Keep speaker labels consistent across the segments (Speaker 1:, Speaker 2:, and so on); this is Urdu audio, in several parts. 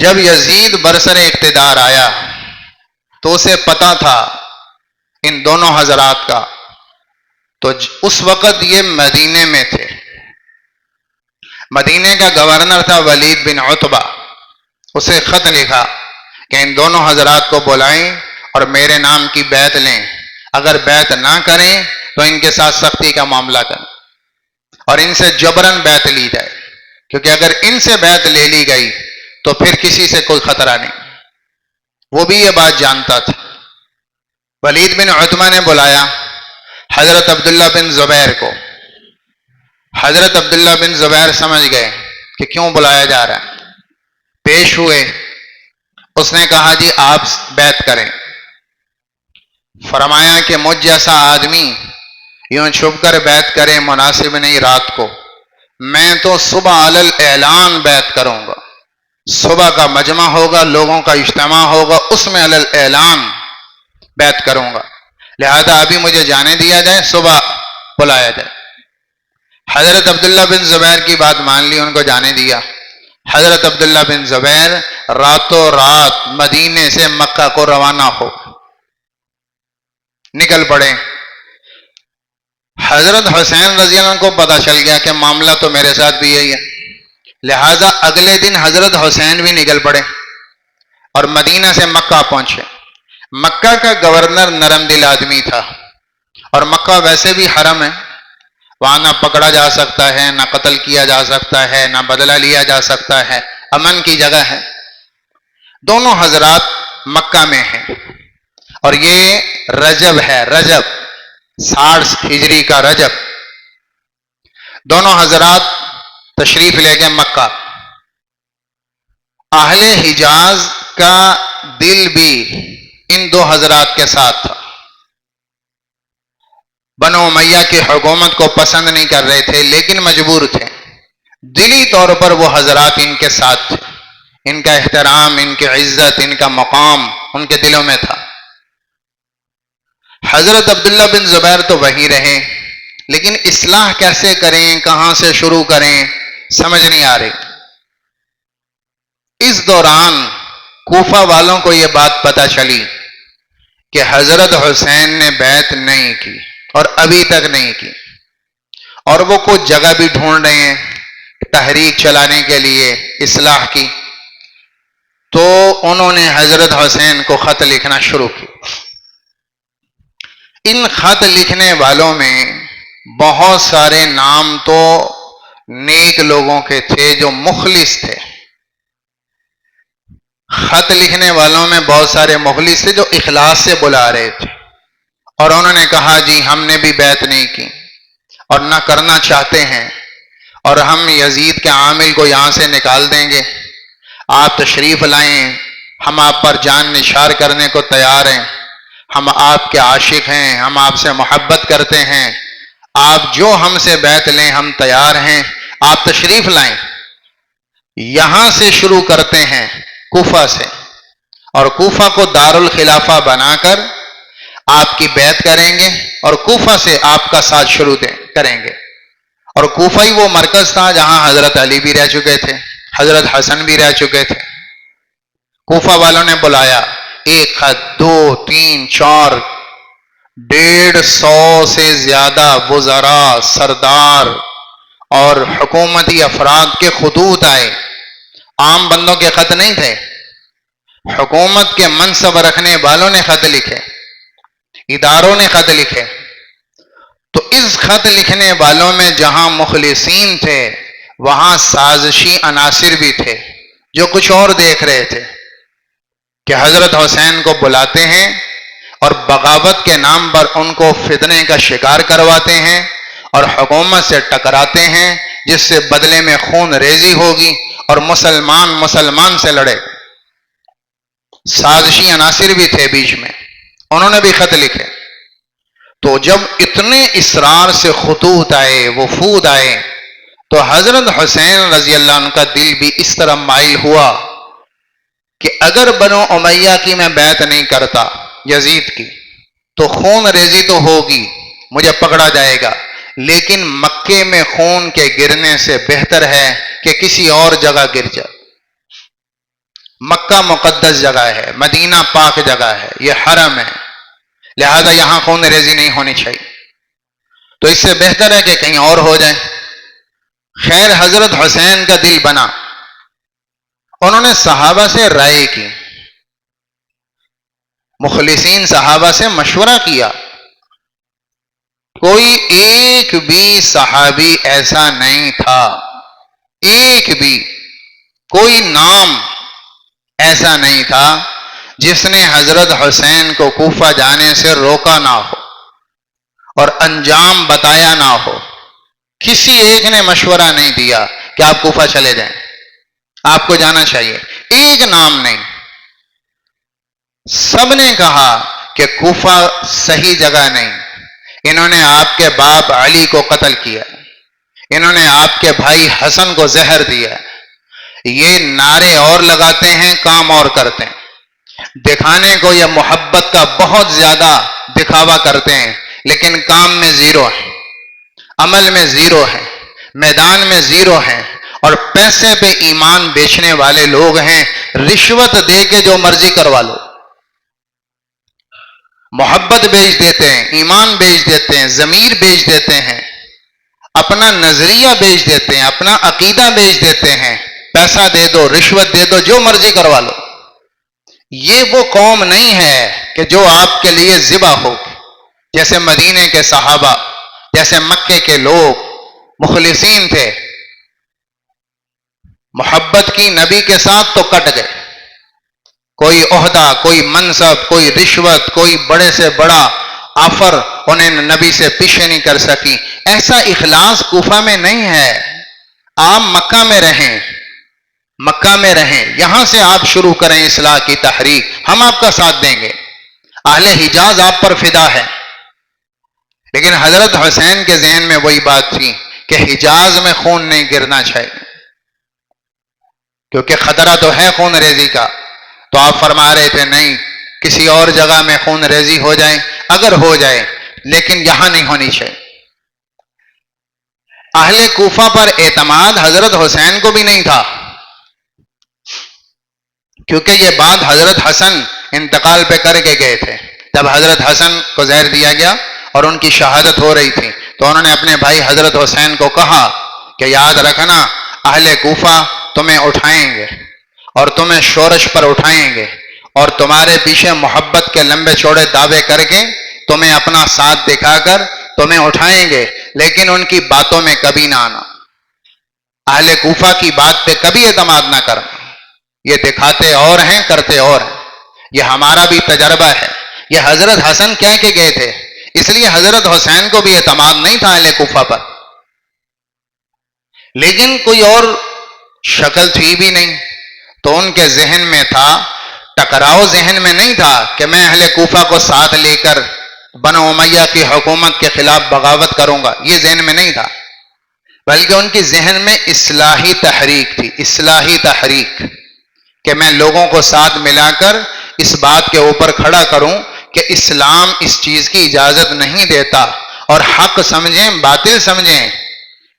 Speaker 1: جب یزید برسر اقتدار آیا تو اسے پتا تھا ان دونوں حضرات کا، تو اس وقت یہ مدینے میں تھے. مدینے کا گورنر تھا ولید بن عتبہ. اسے خط لکھا کہ ان دونوں حضرات کو بلائیں اور میرے نام کی بیعت لیں، اگر بیعت نہ کریں تو ان کے ساتھ سختی کا معاملہ کریں اور ان سے جبراً بیعت لی جائے، کیونکہ اگر ان سے بیعت لے لی گئی تو پھر کسی سے کوئی خطرہ نہیں. وہ بھی یہ بات جانتا تھا. ولید بن عتبہ نے بلایا حضرت عبداللہ بن زبیر کو. حضرت عبداللہ بن زبیر سمجھ گئے کہ کیوں بلایا جا رہا ہے. پیش ہوئے. اس نے کہا جی آپ بیعت کریں. فرمایا کہ مجھ جیسا آدمی یوں چھپ کر بیعت کرے مناسب نہیں رات کو. میں تو صبح علی الاعلان بیعت کروں گا. صبح کا مجمع ہوگا، لوگوں کا اجتماع ہوگا، اس میں علی الاعلان بیعت کروں گا. لہذا ابھی مجھے جانے دیا جائے، صبح بلایا جائے. حضرت عبداللہ بن زبیر کی بات مان لی، ان کو جانے دیا. حضرت عبداللہ بن زبیر راتوں رات مدینے سے مکہ کو روانہ ہو نکل پڑے. حضرت حسین رضی اللہ عنہ کو پتہ چل گیا کہ معاملہ تو میرے ساتھ بھی یہی ہے. لہذا اگلے دن حضرت حسین بھی نکل پڑے اور مدینہ سے مکہ پہنچے. مکہ کا گورنر نرم دل آدمی تھا، اور مکہ ویسے بھی حرم ہے، وہاں نہ پکڑا جا سکتا ہے، نہ قتل کیا جا سکتا ہے، نہ بدلہ لیا جا سکتا ہے، امن کی جگہ ہے. دونوں حضرات مکہ میں ہیں اور یہ رجب ہے، رجب 60 ہجری کا رجب. دونوں حضرات تشریف لے کے مکہ. اہل حجاز کا دل بھی ان دو حضرات کے ساتھ تھا. بنو امیہ کی حکومت کو پسند نہیں کر رہے تھے، لیکن مجبور تھے. دلی طور پر وہ حضرات ان کے ساتھ تھے. ان کا احترام، ان کی عزت، ان کا مقام ان کے دلوں میں تھا. حضرت عبداللہ بن زبیر تو وہیں رہے، لیکن اصلاح کیسے کریں، کہاں سے شروع کریں، سمجھ نہیں آ رہی. اس دوران کوفہ والوں کو یہ بات پتہ چلی کہ حضرت حسین نے بیعت نہیں کی اور ابھی تک نہیں کی، اور وہ کچھ جگہ بھی ڈھونڈ رہے ہیں تحریک چلانے کے لیے اصلاح کی. تو انہوں نے حضرت حسین کو خط لکھنا شروع کی. ان خط لکھنے والوں میں بہت سارے نام تو نیک لوگوں کے تھے جو مخلص تھے. خط لکھنے والوں میں بہت سارے مخلص تھے جو اخلاص سے بلا رہے تھے، اور انہوں نے کہا جی ہم نے بھی بیعت نہیں کی اور نہ کرنا چاہتے ہیں، اور ہم یزید کے عامل کو یہاں سے نکال دیں گے. آپ تشریف لائیں، ہم آپ پر جان نثار کرنے کو تیار ہیں، ہم آپ کے عاشق ہیں، ہم آپ سے محبت کرتے ہیں، آپ جو ہم سے بیعت لیں ہم تیار ہیں، آپ تشریف لائیں. یہاں سے شروع کرتے ہیں، کوفہ سے، اور کوفہ کو دارالخلافہ بنا کر آپ کی بیعت کریں گے اور کوفہ سے آپ کا ساتھ شروع کریں گے. اور کوفہ ہی وہ مرکز تھا جہاں حضرت علی بھی رہ چکے تھے، حضرت حسن بھی رہ چکے تھے. کوفہ والوں نے بلایا، 1 خط 2 3 4 150 سے زیادہ وزراء، سردار اور حکومتی افراد کے خطوط آئے. عام بندوں کے خط نہیں تھے، حکومت کے منصب رکھنے والوں نے خط لکھے، اداروں نے خط لکھے. تو اس خط لکھنے والوں میں جہاں مخلصین تھے وہاں سازشی عناصر بھی تھے جو کچھ اور دیکھ رہے تھے کہ حضرت حسین کو بلاتے ہیں اور بغاوت کے نام پر ان کو فتنے کا شکار کرواتے ہیں اور حکومت سے ٹکراتے ہیں، جس سے بدلے میں خون ریزی ہوگی اور مسلمان سے لڑے. سازشی عناصر بھی تھے بیچ میں، انہوں نے بھی خط لکھے. تو جب اتنے اصرار سے خطوط آئے، وفود آئے، تو حضرت حسین رضی اللہ عنہ کا دل بھی اس طرح مائل ہوا کہ اگر بنو امیہ کی میں بیعت نہیں کرتا، یزید کی، تو خون ریزی تو ہوگی، مجھے پکڑا جائے گا، لیکن مکے میں خون کے گرنے سے بہتر ہے کہ کسی اور جگہ گر جائے. مکہ مقدس جگہ ہے، مدینہ پاک جگہ ہے، یہ حرم ہے، لہذا یہاں خون ریزی نہیں ہونی چاہیے، تو اس سے بہتر ہے کہ کہیں اور ہو جائے۔ خیر حضرت حسین کا دل بنا، انہوں نے صحابہ سے رائے کی، مخلصین صحابہ سے مشورہ کیا، کوئی ایک بھی صحابی ایسا نہیں تھا، ایک بھی کوئی نام ایسا نہیں تھا جس نے حضرت حسین کو کوفہ جانے سے روکا نہ ہو اور انجام بتایا نہ ہو۔ کسی ایک نے مشورہ نہیں دیا کہ آپ کوفہ چلے جائیں، آپ کو جانا چاہیے، ایک نام نہیں۔ سب نے کہا کہ کوفہ صحیح جگہ نہیں، انہوں نے آپ کے باپ علی کو قتل کیا، انہوں نے آپ کے بھائی حسن کو زہر دیا، یہ نعرے اور لگاتے ہیں، کام اور کرتے ہیں، دکھانے کو یہ محبت کا بہت زیادہ دکھاوا کرتے ہیں، لیکن کام میں زیرو ہے، عمل میں زیرو ہے، میدان میں زیرو ہے، اور پیسے پہ ایمان بیچنے والے لوگ ہیں، رشوت دے کے جو مرضی کروا لو، محبت بیچ دیتے ہیں، ایمان بیچ دیتے ہیں، ضمیر بیچ دیتے ہیں، اپنا نظریہ بیچ دیتے ہیں، اپنا عقیدہ بیچ دیتے ہیں، پیسہ دے دو، رشوت دے دو، جو مرضی کروا لو۔ یہ وہ قوم نہیں ہے کہ جو آپ کے لیے ذبح ہو، جیسے مدینے کے صحابہ، جیسے مکے کے لوگ مخلصین تھے، محبت کی نبی کے ساتھ تو کٹ گئے، کوئی عہدہ، کوئی منصب، کوئی رشوت، کوئی بڑے سے بڑا آفر انہیں نبی سے پیچھے نہیں کر سکی۔ ایسا اخلاص کوفہ میں نہیں ہے، آپ مکہ میں رہیں، مکہ میں رہیں، یہاں سے آپ شروع کریں اصلاح کی تحریک، ہم آپ کا ساتھ دیں گے، اہل حجاز آپ پر فدا ہے۔ لیکن حضرت حسین کے ذہن میں وہی بات تھی کہ حجاز میں خون نہیں گرنا چاہیے، کیونکہ خطرہ تو ہے خون ریزی کا، تو آپ فرما رہے تھے نہیں، کسی اور جگہ میں خون ریزی ہو جائے، اگر ہو جائے لیکن یہاں نہیں ہونی چاہیے۔ اہل کوفہ پر اعتماد حضرت حسین کو بھی نہیں تھا، کیونکہ یہ بات حضرت حسن انتقال پہ کر کے گئے تھے، جب حضرت حسن کو زہر دیا گیا اور ان کی شہادت ہو رہی تھی تو انہوں نے اپنے بھائی حضرت حسین کو کہا کہ یاد رکھنا اہل کوفہ تمہیں اٹھائیں گے اور تمہیں شورش پر اٹھائیں گے اور تمہارے پیچھے محبت کے لمبے چوڑے دعوے کر کے تمہیں اپنا ساتھ دکھا کر تمہیں اٹھائیں گے، لیکن ان کی باتوں میں کبھی نہ آنا، اہل کوفہ کی بات پہ کبھی اعتماد نہ کرنا، یہ دکھاتے اور ہیں کرتے اور ہیں، یہ ہمارا بھی تجربہ ہے، یہ حضرت حسن کہہ کے گئے تھے، اس لیے حضرت حسین کو بھی اعتماد نہیں تھا اہل کوفہ پر، لیکن کوئی اور شکل تھی بھی نہیں، تو ان کے ذہن میں تھا، ٹکراؤ ذہن میں نہیں تھا کہ میں اہل کوفہ کو ساتھ لے کر بنو امیہ کی حکومت کے خلاف بغاوت کروں گا، یہ ذہن میں نہیں تھا، بلکہ ان کی ذہن میں اصلاحی تحریک تھی، اصلاحی تحریک، کہ میں لوگوں کو ساتھ ملا کر اس بات کے اوپر کھڑا کروں کہ اسلام اس چیز کی اجازت نہیں دیتا، اور حق سمجھیں باطل سمجھیں،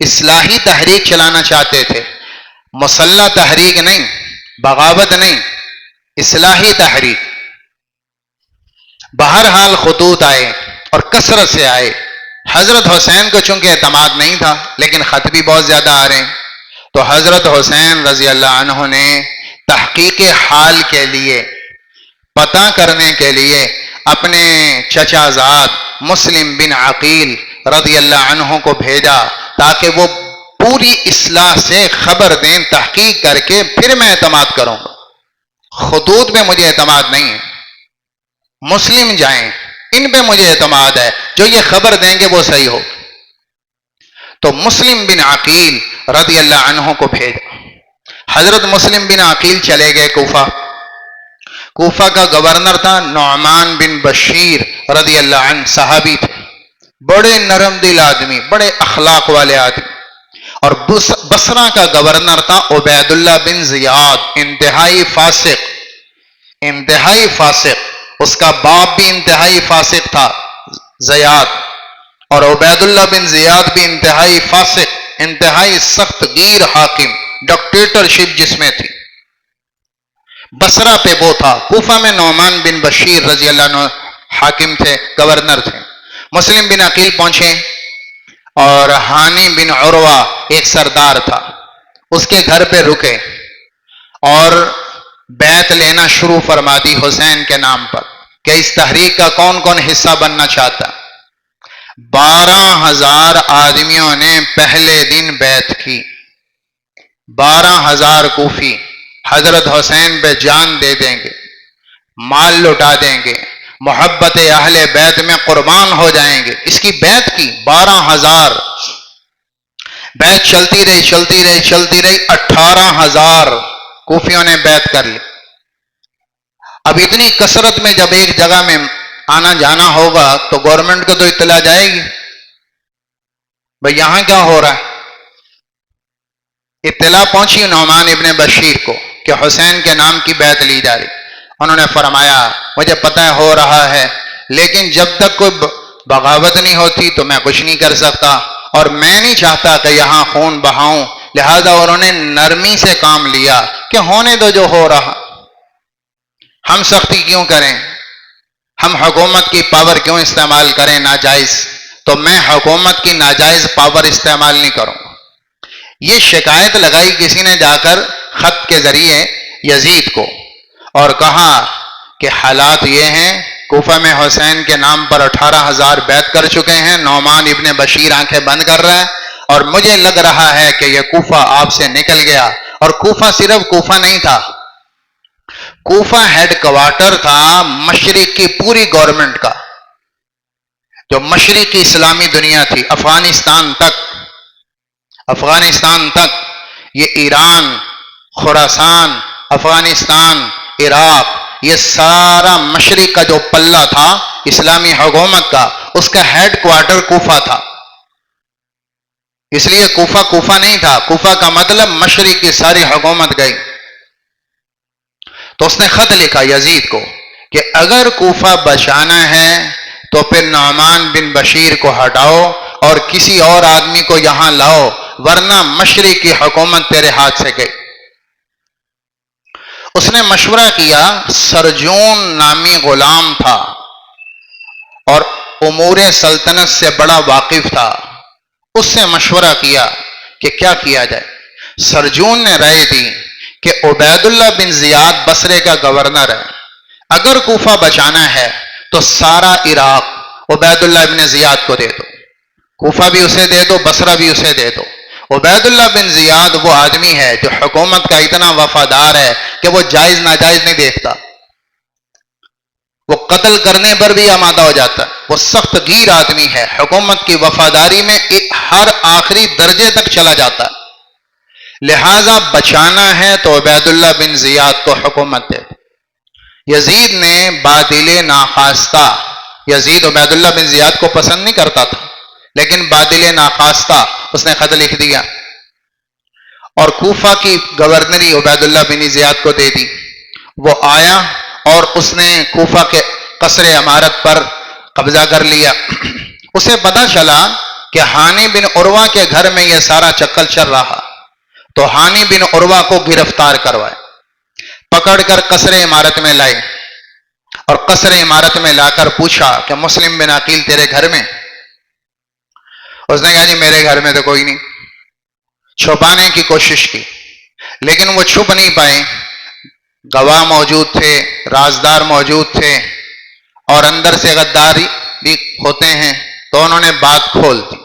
Speaker 1: اصلاحی تحریک چلانا چاہتے تھے، مسلح تحریک نہیں، بغاوت نہیں، اصلاحی تحریک۔ بہرحال خطوط آئے اور کثرت سے آئے، حضرت حسین کو چونکہ اعتماد نہیں تھا لیکن خط بھی بہت زیادہ آ رہے ہیں، تو حضرت حسین رضی اللہ عنہ نے تحقیق حال کے لیے، پتہ کرنے کے لیے اپنے چچا زاد مسلم بن عقیل رضی اللہ عنہ کو بھیجا تاکہ وہ پوری اصلاح سے خبر دیں، تحقیق کر کے پھر میں اعتماد کروں گا، خطوط پہ مجھے اعتماد نہیں ہے، مسلم جائیں، ان پہ مجھے اعتماد ہے، جو یہ خبر دیں گے وہ صحیح ہو۔ تو مسلم بن عقیل رضی اللہ عنہ کو بھیجا، حضرت مسلم بن عقیل چلے گئے کوفہ، کوفہ کا گورنر تھا نعمان بن بشیر رضی اللہ عنہ، صحابی تھے، بڑے نرم دل آدمی، بڑے اخلاق والے آدمی، اور بصرہ کا گورنر تھا عبید اللہ بن زیاد، انتہائی فاسق، انتہائی فاسق، اس کا باپ بھی انتہائی فاسق تھا زیاد، اور عبید اللہ بن زیاد بھی انتہائی فاسق، انتہائی سخت گیر حاکم، ڈکٹیٹرشپ جس میں تھی۔ بصرہ پہ وہ تھا، کوفہ میں نعمان بن بشیر رضی اللہ عنہ حاکم تھے، گورنر تھے۔ مسلم بن عقیل پہنچے اور ہانی بن عروہ ایک سردار تھا، اس کے گھر پہ رکے اور بیعت لینا شروع فرما دی حسین کے نام پر کہ اس تحریک کا کون کون حصہ بننا چاہتا۔ 12,000 آدمیوں نے پہلے دن بیعت کی، 12,000 کوفی حضرت حسین پہ جان دے دیں گے، مال لٹا دیں گے، محبت اہل بیت میں قربان ہو جائیں گے، اس کی بیعت کی 12,000۔ بیعت چلتی رہی چلتی رہی چلتی رہی، 18,000 کوفیوں نے بیعت کر لی۔ اب اتنی کثرت میں جب ایک جگہ میں آنا جانا ہوگا تو گورنمنٹ کو تو اطلاع جائے گی، بھئی یہاں کیا ہو رہا ہے۔ اطلاع پہنچی نعمان ابن بشیر کو کہ حسین کے نام کی بیعت لی جا رہی۔ انہوں نے فرمایا مجھے پتہ ہو رہا ہے، لیکن جب تک کوئی بغاوت نہیں ہوتی تو میں کچھ نہیں کر سکتا، اور میں نہیں چاہتا کہ یہاں خون بہاؤں، لہذا انہوں نے نرمی سے کام لیا کہ ہونے دو جو ہو رہا، ہم سختی کیوں کریں، ہم حکومت کی پاور کیوں استعمال کریں ناجائز، تو میں حکومت کی ناجائز پاور استعمال نہیں کروں۔ یہ شکایت لگائی کسی نے جا کر خط کے ذریعے یزید کو، اور کہا کہ حالات یہ ہیں، کوفہ میں حسین کے نام پر 18,000 بیعت کر چکے ہیں، نعمان ابن بشیر آنکھیں بند کر رہا ہے، اور مجھے لگ رہا ہے کہ یہ کوفہ آپ سے نکل گیا۔ اور کوفہ صرف کوفہ نہیں تھا، کوفہ ہیڈ کوارٹر تھا مشرق کی پوری گورنمنٹ کا، جو مشرق کی اسلامی دنیا تھی، افغانستان تک، یہ ایران، خراسان، افغانستان، عراق، یہ سارا مشرق کا جو پلہ تھا اسلامی حکومت کا، اس کا ہیڈ کوارٹر کوفہ تھا۔ اس لیے کوفہ نہیں تھا، کوفہ کا مطلب مشرق کی ساری حکومت گئی۔ تو اس نے خط لکھا یزید کو کہ اگر کوفہ بچانا ہے تو پھر نعمان بن بشیر کو ہٹاؤ اور کسی اور آدمی کو یہاں لاؤ، ورنہ مشرق کی حکومت تیرے ہاتھ سے گئی۔ اس نے مشورہ کیا، سرجون نامی غلام تھا اور امور سلطنت سے بڑا واقف تھا، اس سے مشورہ کیا کہ کیا کیا جائے۔ سرجون نے رائے دی کہ عبید اللہ بن زیاد بصرے کا گورنر ہے، اگر کوفہ بچانا ہے تو سارا عراق عبید اللہ بن زیاد کو دے دو، کوفہ بھی اسے دے دو، بصرہ بھی اسے دے دو۔ عبید اللہ بن زیاد وہ آدمی ہے جو حکومت کا اتنا وفادار ہے کہ وہ جائز ناجائز نہیں دیکھتا، وہ قتل کرنے پر بھی آمادہ ہو جاتا ہے، وہ سخت گیر آدمی ہے، حکومت کی وفاداری میں ہر آخری درجے تک چلا جاتا ہے، لہذا بچانا ہے تو عبید اللہ بن زیاد کو حکومت دے۔ یزید نے بادل ناخواستہ، یزید عبید اللہ بن زیاد کو پسند نہیں کرتا تھا، لیکن بادل ناخواستہ اس نے خط لکھ دیا اور کوفہ کی گورنری عبید اللہ بن زیاد کو دے دی۔ وہ آیا اور اس نے کوفہ کے قصر عمارت پر قبضہ کر لیا۔ اسے پتہ چلا کہ ہانی بن عروہ کے گھر میں یہ سارا چکر چل رہا، تو ہانی بن عروہ کو گرفتار کروائے، پکڑ کر قصر عمارت میں لائے، اور قصر عمارت میں لا کر پوچھا کہ مسلم بن عقیل تیرے گھر میں؟ اس نے کہا جی میرے گھر میں تو کوئی نہیں۔ چھپانے کی کوشش کی لیکن وہ چھپ نہیں پائے، گواہ موجود تھے، رازدار موجود تھے، اور اندر سے غداری بھی ہوتے ہیں، تو انہوں نے بات کھول دی،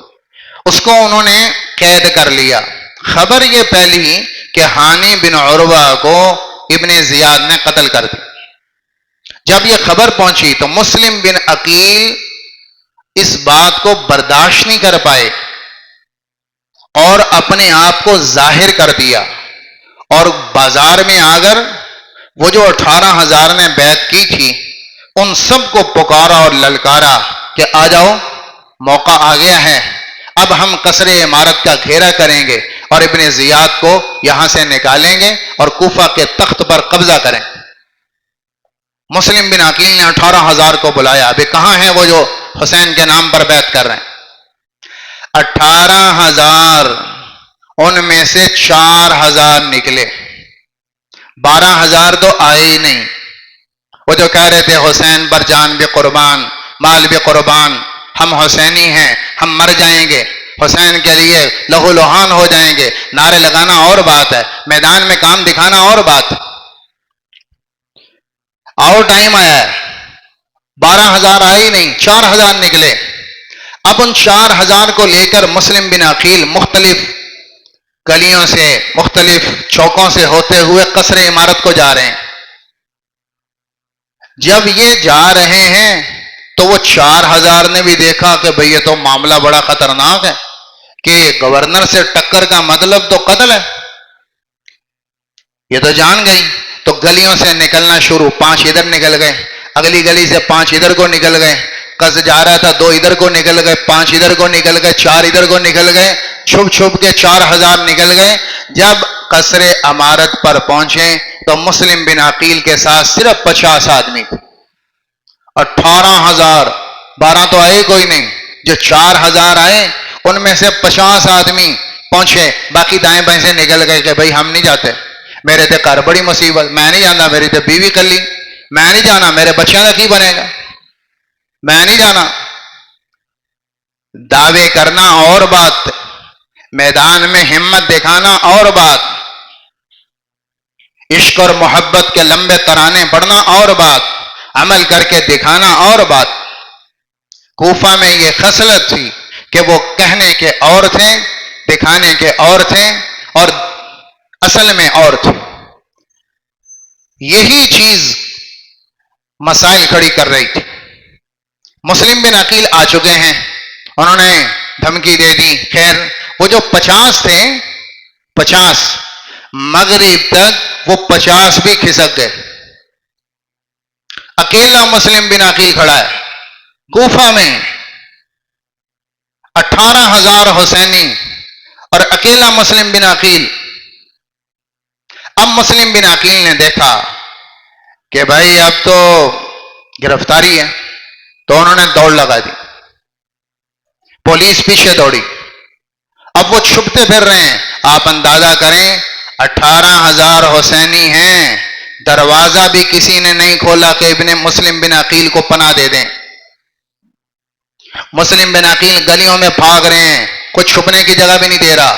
Speaker 1: اس کو انہوں نے قید کر لیا۔ خبر یہ پھیلی کہ ہانی بن عروہ کو ابن زیاد نے قتل کر دی۔ جب یہ خبر پہنچی تو مسلم بن عقیل اس بات کو برداشت نہیں کر پائے اور اپنے آپ کو ظاہر کر دیا، اور بازار میں آ کر وہ جو 18,000 نے بیعت کی تھی ان سب کو پکارا اور للکارا کہ آ جاؤ، موقع آ گیا ہے، اب ہم قصر عمارت کا گھیرا کریں گے اور ابن زیاد کو یہاں سے نکالیں گے اور کوفہ کے تخت پر قبضہ کریں۔ مسلم بن عقیل نے 18,000 کو بلایا، ابھی کہاں ہیں وہ جو حسین کے نام پر بیعت کر رہے ہیں؟ 18,000، ان میں سے 4,000 نکلے، 12,000 تو آئے ہی نہیں. وہ جو کہہ رہے تھے حسین پر جان بھی قربان مال بھی قربان، ہم حسینی ہیں، ہم مر جائیں گے، حسین کے لیے لہو لہان ہو جائیں گے، نعرے لگانا اور بات ہے، میدان میں کام دکھانا اور بات ہے. آؤ ٹائم آیا ہے، 12,000 آئے ہی نہیں، 4,000 نکلے. اب ان 4,000 کو لے کر مسلم بن عقیل مختلف گلیوں سے مختلف چوکوں سے ہوتے ہوئے قصر عمارت کو جا رہے ہیں. جب یہ جا رہے ہیں تو وہ 4,000 نے بھی دیکھا کہ بھئی یہ تو معاملہ بڑا خطرناک ہے، کہ گورنر سے ٹکر کا مطلب تو قتل ہے. یہ تو جان گئی، تو گلیوں سے نکلنا شروع. 5 ادھر نکل گئے، اگلی گلی سے 5 ادھر کو نکل گئے، قص جا رہا تھا 2 ادھر کو نکل گئے، 5 ادھر کو نکل گئے، 4 ادھر کو نکل گئے، چھپ چھپ کے 4,000 نکل گئے. جب قصر عمارت پر پہنچے تو مسلم بن عقیل کے ساتھ صرف 50 آدمی تھے. 18,000، 12 تو آئے کوئی نہیں، جو 4,000 آئے ان میں سے 50 آدمی پہنچے، باقی دائیں بائیں سے نکل گئے کہ بھئی ہم نہیں جاتے، میرے تے گھر بڑی مصیبت، میں نہیں جانا، میری تے بیوی کلی، میں نہیں جانا، میرے بچوں کا کی بنے گا، میں نہیں جانا. دعوے کرنا اور بات، میدان میں ہمت دکھانا اور بات، عشق اور محبت کے لمبے ترانے پڑھنا اور بات، عمل کر کے دکھانا اور بات. کوفہ میں یہ خصلت تھی کہ وہ کہنے کے اور تھے، دکھانے کے اور تھے، اور اصل میں اور تھے. یہی چیز مسائل کھڑی کر رہی تھی. مسلم بن عقیل آ چکے ہیں، انہوں نے دھمکی دے دی. خیر وہ جو 50 تھے، 50 مغرب تک وہ 50 بھی کھسک گئے. اکیلا مسلم بن عقیل کھڑا ہے کوفہ میں، 18,000 حسینی اور اکیلا مسلم بن عقیل. اب مسلم بن عقیل نے دیکھا کہ بھائی اب تو گرفتاری ہے، تو انہوں نے دوڑ لگا دی، پولیس پیچھے دوڑی. اب وہ چھپتے پھر رہے ہیں. آپ اندازہ کریں 18,000 حسینی ہیں، دروازہ بھی کسی نے نہیں کھولا کہ ابن مسلم بن عقیل کو پناہ دے دیں. مسلم بن عقیل گلیوں میں بھاگ رہے ہیں، کوئی چھپنے کی جگہ بھی نہیں دے رہا،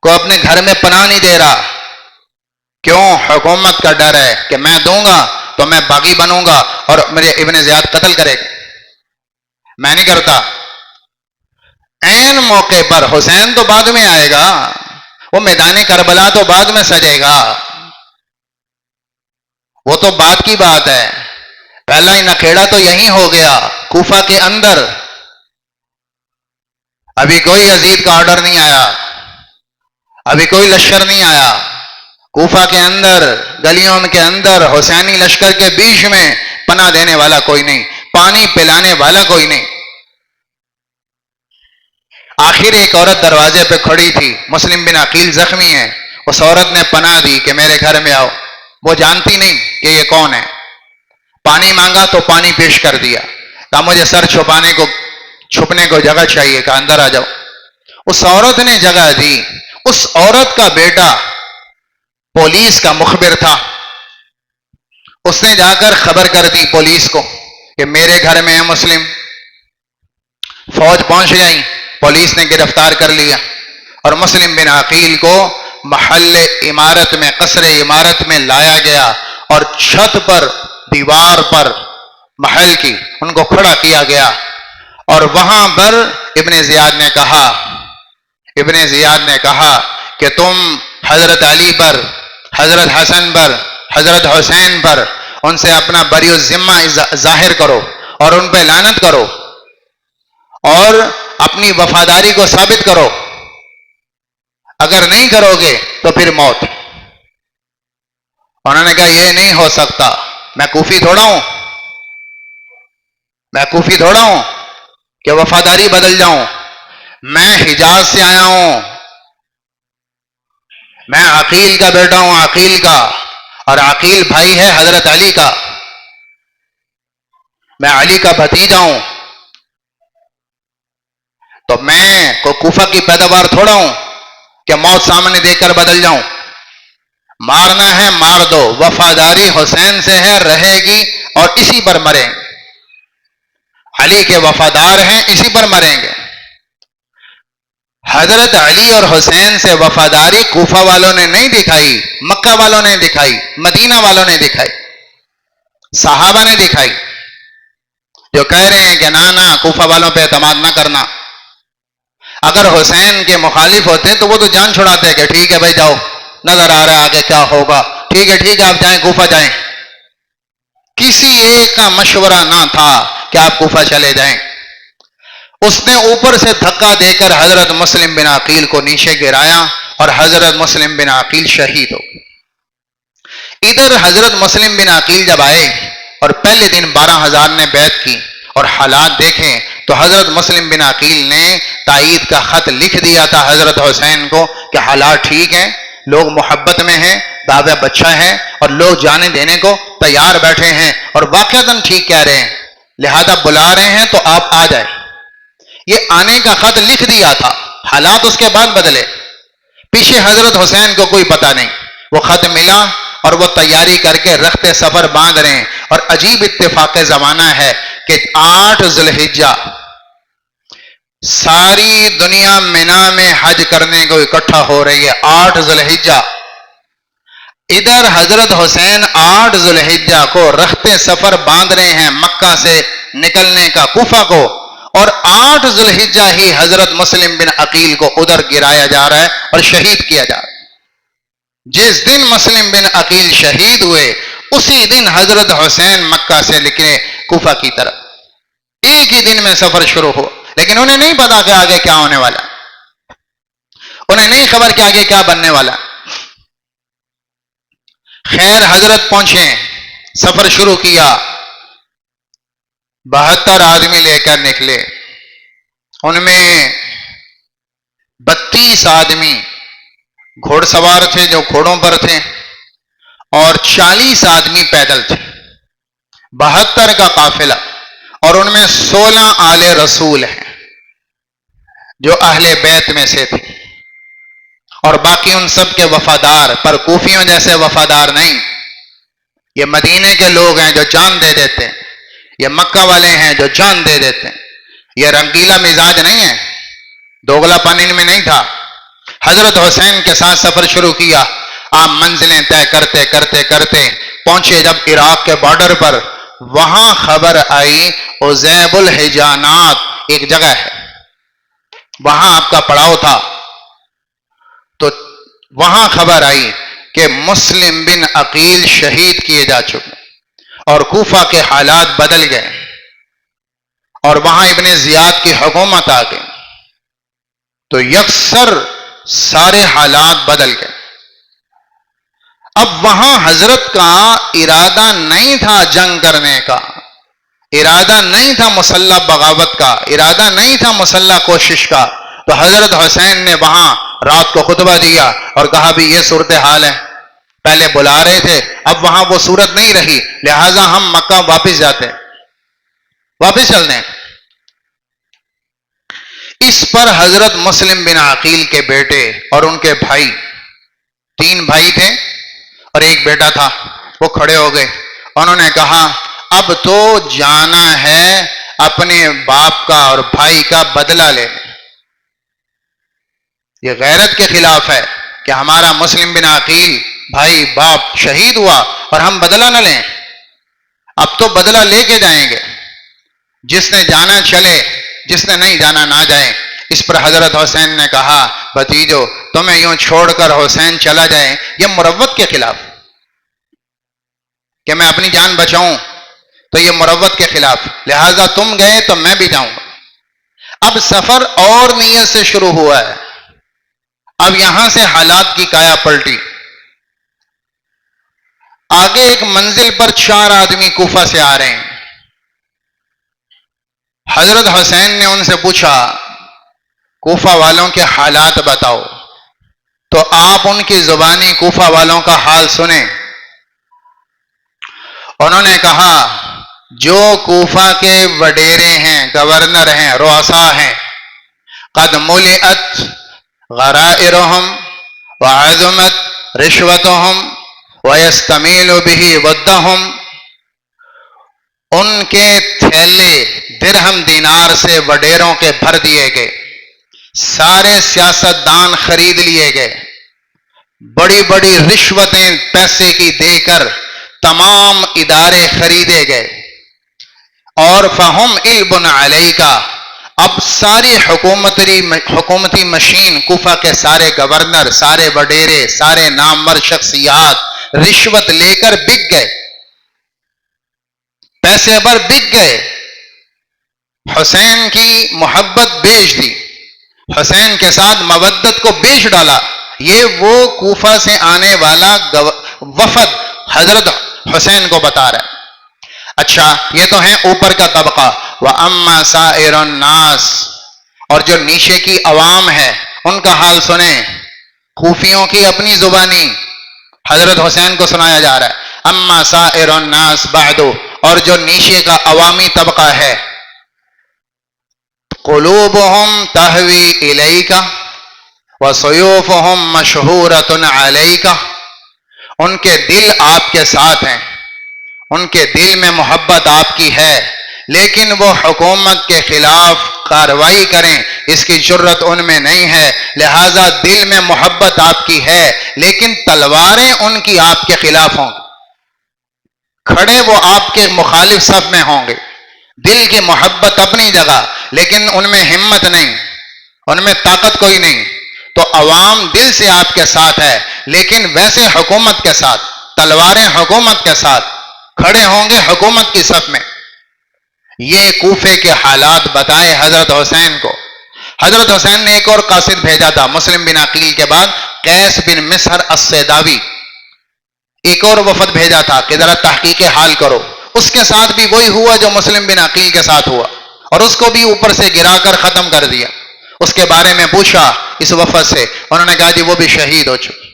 Speaker 1: کوئی اپنے گھر میں پناہ نہیں دے رہا. کیوں؟ حکومت کا ڈر ہے کہ میں دوں گا تو میں باغی بنوں گا اور میرے ابن زیاد قتل کرے گا، میں نہیں کرتا. عین موقع پر حسین تو بعد میں آئے گا، وہ میدان کربلا تو بعد میں سجے گا، وہ تو بات کی بات ہے. پہلا ہی نکھیڑا تو یہیں ہو گیا کوفہ کے اندر. ابھی کوئی یزید کا آرڈر نہیں آیا، ابھی کوئی لشکر نہیں آیا. کوفہ کے اندر گلیوں کے اندر حسینی لشکر کے بیچ میں پناہ دینے والا کوئی نہیں، پانی پلانے والا کوئی نہیں. آخر ایک عورت دروازے پہ کھڑی تھی، مسلم بن عقیل زخمی ہے، اس عورت نے پناہ دی کہ میرے گھر میں آؤ. وہ جانتی نہیں کہ یہ کون ہے. پانی مانگا تو پانی پیش کر دیا. کہا مجھے سر چھپنے کو جگہ چاہیے، کہا اندر آ جاؤ. اس عورت نے جگہ دی. اس عورت کا بیٹا پولیس کا مخبر تھا، اس نے جا کر خبر کر دی پولیس کو کہ میرے گھر میں ہے مسلم. فوج پہنچ گئی، پولیس نے گرفتار کر لیا اور مسلم بن عقیل کو محل عمارت میں قصر عمارت میں لایا گیا اور چھت پر دیوار پر محل کی ان کو کھڑا کیا گیا. اور وہاں پر ابن زیاد نے کہا کہ تم حضرت علی پر، حضرت حسن پر، حضرت حسین پر ان سے اپنا بری الذمہ ظاہر کرو اور ان پہ لعنت کرو اور اپنی وفاداری کو ثابت کرو، اگر نہیں کرو گے تو پھر موت. انہوں نے کہا یہ نہیں ہو سکتا، میں کوفی تھوڑا ہوں کہ وفاداری بدل جاؤں. میں حجاز سے آیا ہوں، میں عقیل کا بیٹا ہوں، عقیل کا، اور عقیل بھائی ہے حضرت علی کا، میں علی کا بھتیجا ہوں، تو میں کوفہ کی پیداوار تھوڑا ہوں کہ موت سامنے دیکھ کر بدل جاؤں. مارنا ہے مار دو، وفاداری حسین سے ہے، رہے گی اور اسی پر مریں گے۔ علی کے وفادار ہیں، اسی پر مریں گے۔ حضرت علی اور حسین سے وفاداری کوفہ والوں نے نہیں دکھائی، مکہ والوں نے دکھائی، مدینہ والوں نے دکھائی، صحابہ نے دکھائی، جو کہہ رہے ہیں کہ نا کوفہ والوں پہ اعتماد نہ کرنا۔ اگر حسین کے مخالف ہوتے تو وہ تو جان چھڑاتے کہ ٹھیک ہے بھائی جاؤ، نظر آ رہا ہے آگے کیا ہوگا، ٹھیک ہے آپ جائیں، کوفہ جائیں۔ کسی ایک کا مشورہ نہ تھا کہ آپ کوفہ چلے جائیں۔ اس نے اوپر سے دھکا دے کر حضرت مسلم بن عقیل کو نیچے گرایا اور حضرت مسلم بن عقیل شہید ہو۔ ادھر حضرت مسلم بن عقیل جب آئے اور پہلے دن 12,000 نے بیعت کی اور حالات دیکھیں تو حضرت مسلم بن عقیل نے تائید کا خط لکھ دیا تھا حضرت حسین کو کہ حالات ٹھیک ہیں، لوگ محبت میں ہیں، دعوی بچہ ہے اور لوگ جانے دینے کو تیار بیٹھے ہیں اور واقعتاً ٹھیک کہہ رہے ہیں، لہذا بلا رہے ہیں تو آپ آ جائیں۔ یہ آنے کا خط لکھ دیا تھا، حالات اس کے بعد بدلے، پیچھے حضرت حسین کو کوئی پتہ نہیں۔ وہ خط ملا اور وہ تیاری کر کے رخت سفر باندھ رہے ہیں، اور عجیب اتفاق زمانہ ہے کہ 8 ذی الحجہ ساری دنیا منا میں حج کرنے کو اکٹھا ہو رہی ہے۔ 8 ذی الحجہ، ادھر حضرت حسین 8 ذی الحجہ کو رخت سفر باندھ رہے ہیں مکہ سے نکلنے کا کوفہ کو، اور 8 ذی الحجہ ہی حضرت مسلم بن عقیل کو ادھر گرایا جا رہا ہے اور شہید کیا جا رہا ہے۔ جس دن مسلم بن عقیل شہید ہوئے اسی دن حضرت حسین مکہ سے نکلے کوفہ کی طرف، ایک ہی دن میں سفر شروع ہوا، لیکن انہیں نہیں پتا کہ آگے کیا ہونے والا، انہیں نہیں خبر کہ آگے کیا بننے والا۔ خیر حضرت پہنچے، سفر شروع کیا، 72 آدمی لے کر نکلے، ان میں 32 آدمی گھوڑ سوار تھے جو گھوڑوں پر تھے، اور 40 آدمی پیدل تھے، 72 کا قافلہ، اور ان میں 16 آل رسول ہیں جو اہل بیت میں سے تھے، اور باقی ان سب کے وفادار، پر کوفیوں جیسے وفادار نہیں۔ یہ مدینے کے لوگ ہیں جو جان دے دیتے ہیں، یہ مکہ والے ہیں جو جان دے دیتے ہیں، یہ رنگیلا مزاج نہیں ہے، دوگلا پن ان میں نہیں تھا۔ حضرت حسین کے ساتھ سفر شروع کیا، آپ منزلیں طے کرتے کرتے کرتے پہنچے جب عراق کے بارڈر پر، وہاں خبر آئی عزیب الحجانات ایک جگہ ہے، وہاں آپ کا پڑاؤ تھا، تو وہاں خبر آئی کہ مسلم بن عقیل شہید کیے جا چکے اور کوفہ کے حالات بدل گئے، اور وہاں ابن زیاد کی حکومت آ گئی، تو یکسر سارے حالات بدل گئے۔ اب وہاں حضرت کا ارادہ نہیں تھا جنگ کرنے کا، ارادہ نہیں تھا مسلح بغاوت کا، ارادہ نہیں تھا مسلح کوشش کا، تو حضرت حسین نے وہاں رات کو خطبہ دیا اور کہا بھی یہ صورتحال ہے، پہلے بلا رہے تھے اب وہاں وہ صورت نہیں رہی، لہٰذا ہم مکہ واپس جاتے ہیں، واپس چلتے ہیں۔ اس پر حضرت مسلم بن عقیل کے بیٹے اور ان کے بھائی، 3 بھائی تھے اور ایک بیٹا تھا، وہ کھڑے ہو گئے، انہوں نے کہا اب تو جانا ہے اپنے باپ کا اور بھائی کا بدلہ لینے۔ یہ غیرت کے خلاف ہے کہ ہمارا مسلم بن عقیل بھائی باپ شہید ہوا اور ہم بدلہ نہ لیں، اب تو بدلہ لے کے جائیں گے، جس نے جانا چلے، جس نے نہیں جانا نہ جائے۔ اس پر حضرت حسین نے کہا بھتیجو تمہیں یوں چھوڑ کر حسین چلا جائے، یہ مروت کے خلاف، کہ میں اپنی جان بچاؤں تو یہ مروت کے خلاف، لہٰذا تم گئے تو میں بھی جاؤں گا۔ اب سفر اور نیت سے شروع ہوا ہے، اب یہاں سے حالات کی کایا پلٹی۔ آگے ایک منزل پر 4 آدمی کوفہ سے آ رہے ہیں، حضرت حسین نے ان سے پوچھا کوفہ والوں کے حالات بتاؤ، تو آپ ان کی زبانی کوفہ والوں کا حال سنیں۔ انہوں نے کہا جو کوفہ کے وڈیرے ہیں، گورنر ہیں، رؤسا ہیں، قد ملئت غرائرهم وعظمت رشوتهم وَيَسْتَمِيلُ بِهِ وَدَّهُمْ، ان کے تھیلے درہم دینار سے وڈیروں کے بھر دیے گئے، سارے سیاست دان خرید لیے گئے، بڑی بڑی رشوتیں پیسے کی دے کر تمام ادارے خریدے گئے، اور فہم علب علیکا، اب ساری حکومتی مشین، کوفہ کے سارے گورنر، سارے وڈیرے، سارے نامور شخصیات رشوت لے کر بک گئے، پیسے پر بک گئے، حسین کی محبت بیچ دی، حسین کے ساتھ مودت کو بیچ ڈالا۔ یہ وہ کوفہ سے آنے والا وفد حضرت حسین کو بتا رہا ہے۔ اچھا، یہ تو ہے اوپر کا طبقہ۔ وَأَمَّا سَائِرُ النَّاسِ، اور جو نیچے کی عوام ہے ان کا حال سنیں، کوفیوں کی اپنی زبانی حضرت حسین کو سنایا جا رہا ہے۔ اما سائر الناس بعد، اور جو نیچے کا عوامی طبقہ ہے، قلوبہم تہوی الیک وسیوفہم مشہورۃ علیک، ان کے دل آپ کے ساتھ ہیں، ان کے دل میں محبت آپ کی ہے، لیکن وہ حکومت کے خلاف کارروائی کریں اس کی جرت ان میں نہیں ہے، لہذا دل میں محبت آپ کی ہے لیکن تلواریں ان کی آپ کے خلاف ہوں گی، کھڑے وہ آپ کے مخالف صف میں ہوں گے، دل کی محبت اپنی جگہ لیکن ان میں ہمت نہیں، ان میں طاقت کوئی نہیں، تو عوام دل سے آپ کے ساتھ ہے لیکن ویسے حکومت کے ساتھ، تلواریں حکومت کے ساتھ، کھڑے ہوں گے حکومت کی صف میں۔ یہ کوفے کے حالات بتائے حضرت حسین کو۔ حضرت حسین نے ایک اور قاصد بھیجا تھا، مسلم بن عقیل کے بعد قیس بن مصہر السیداوی، ایک اور وفد بھیجا تھا کہ ذرا تحقیق حال کرو، اس کے ساتھ بھی وہی ہوا جو مسلم بن عقیل کے ساتھ ہوا، اور اس کو بھی اوپر سے گرا کر ختم کر دیا۔ اس کے بارے میں پوچھا اس وفد سے، انہوں نے کہا جی وہ بھی شہید ہو چکی۔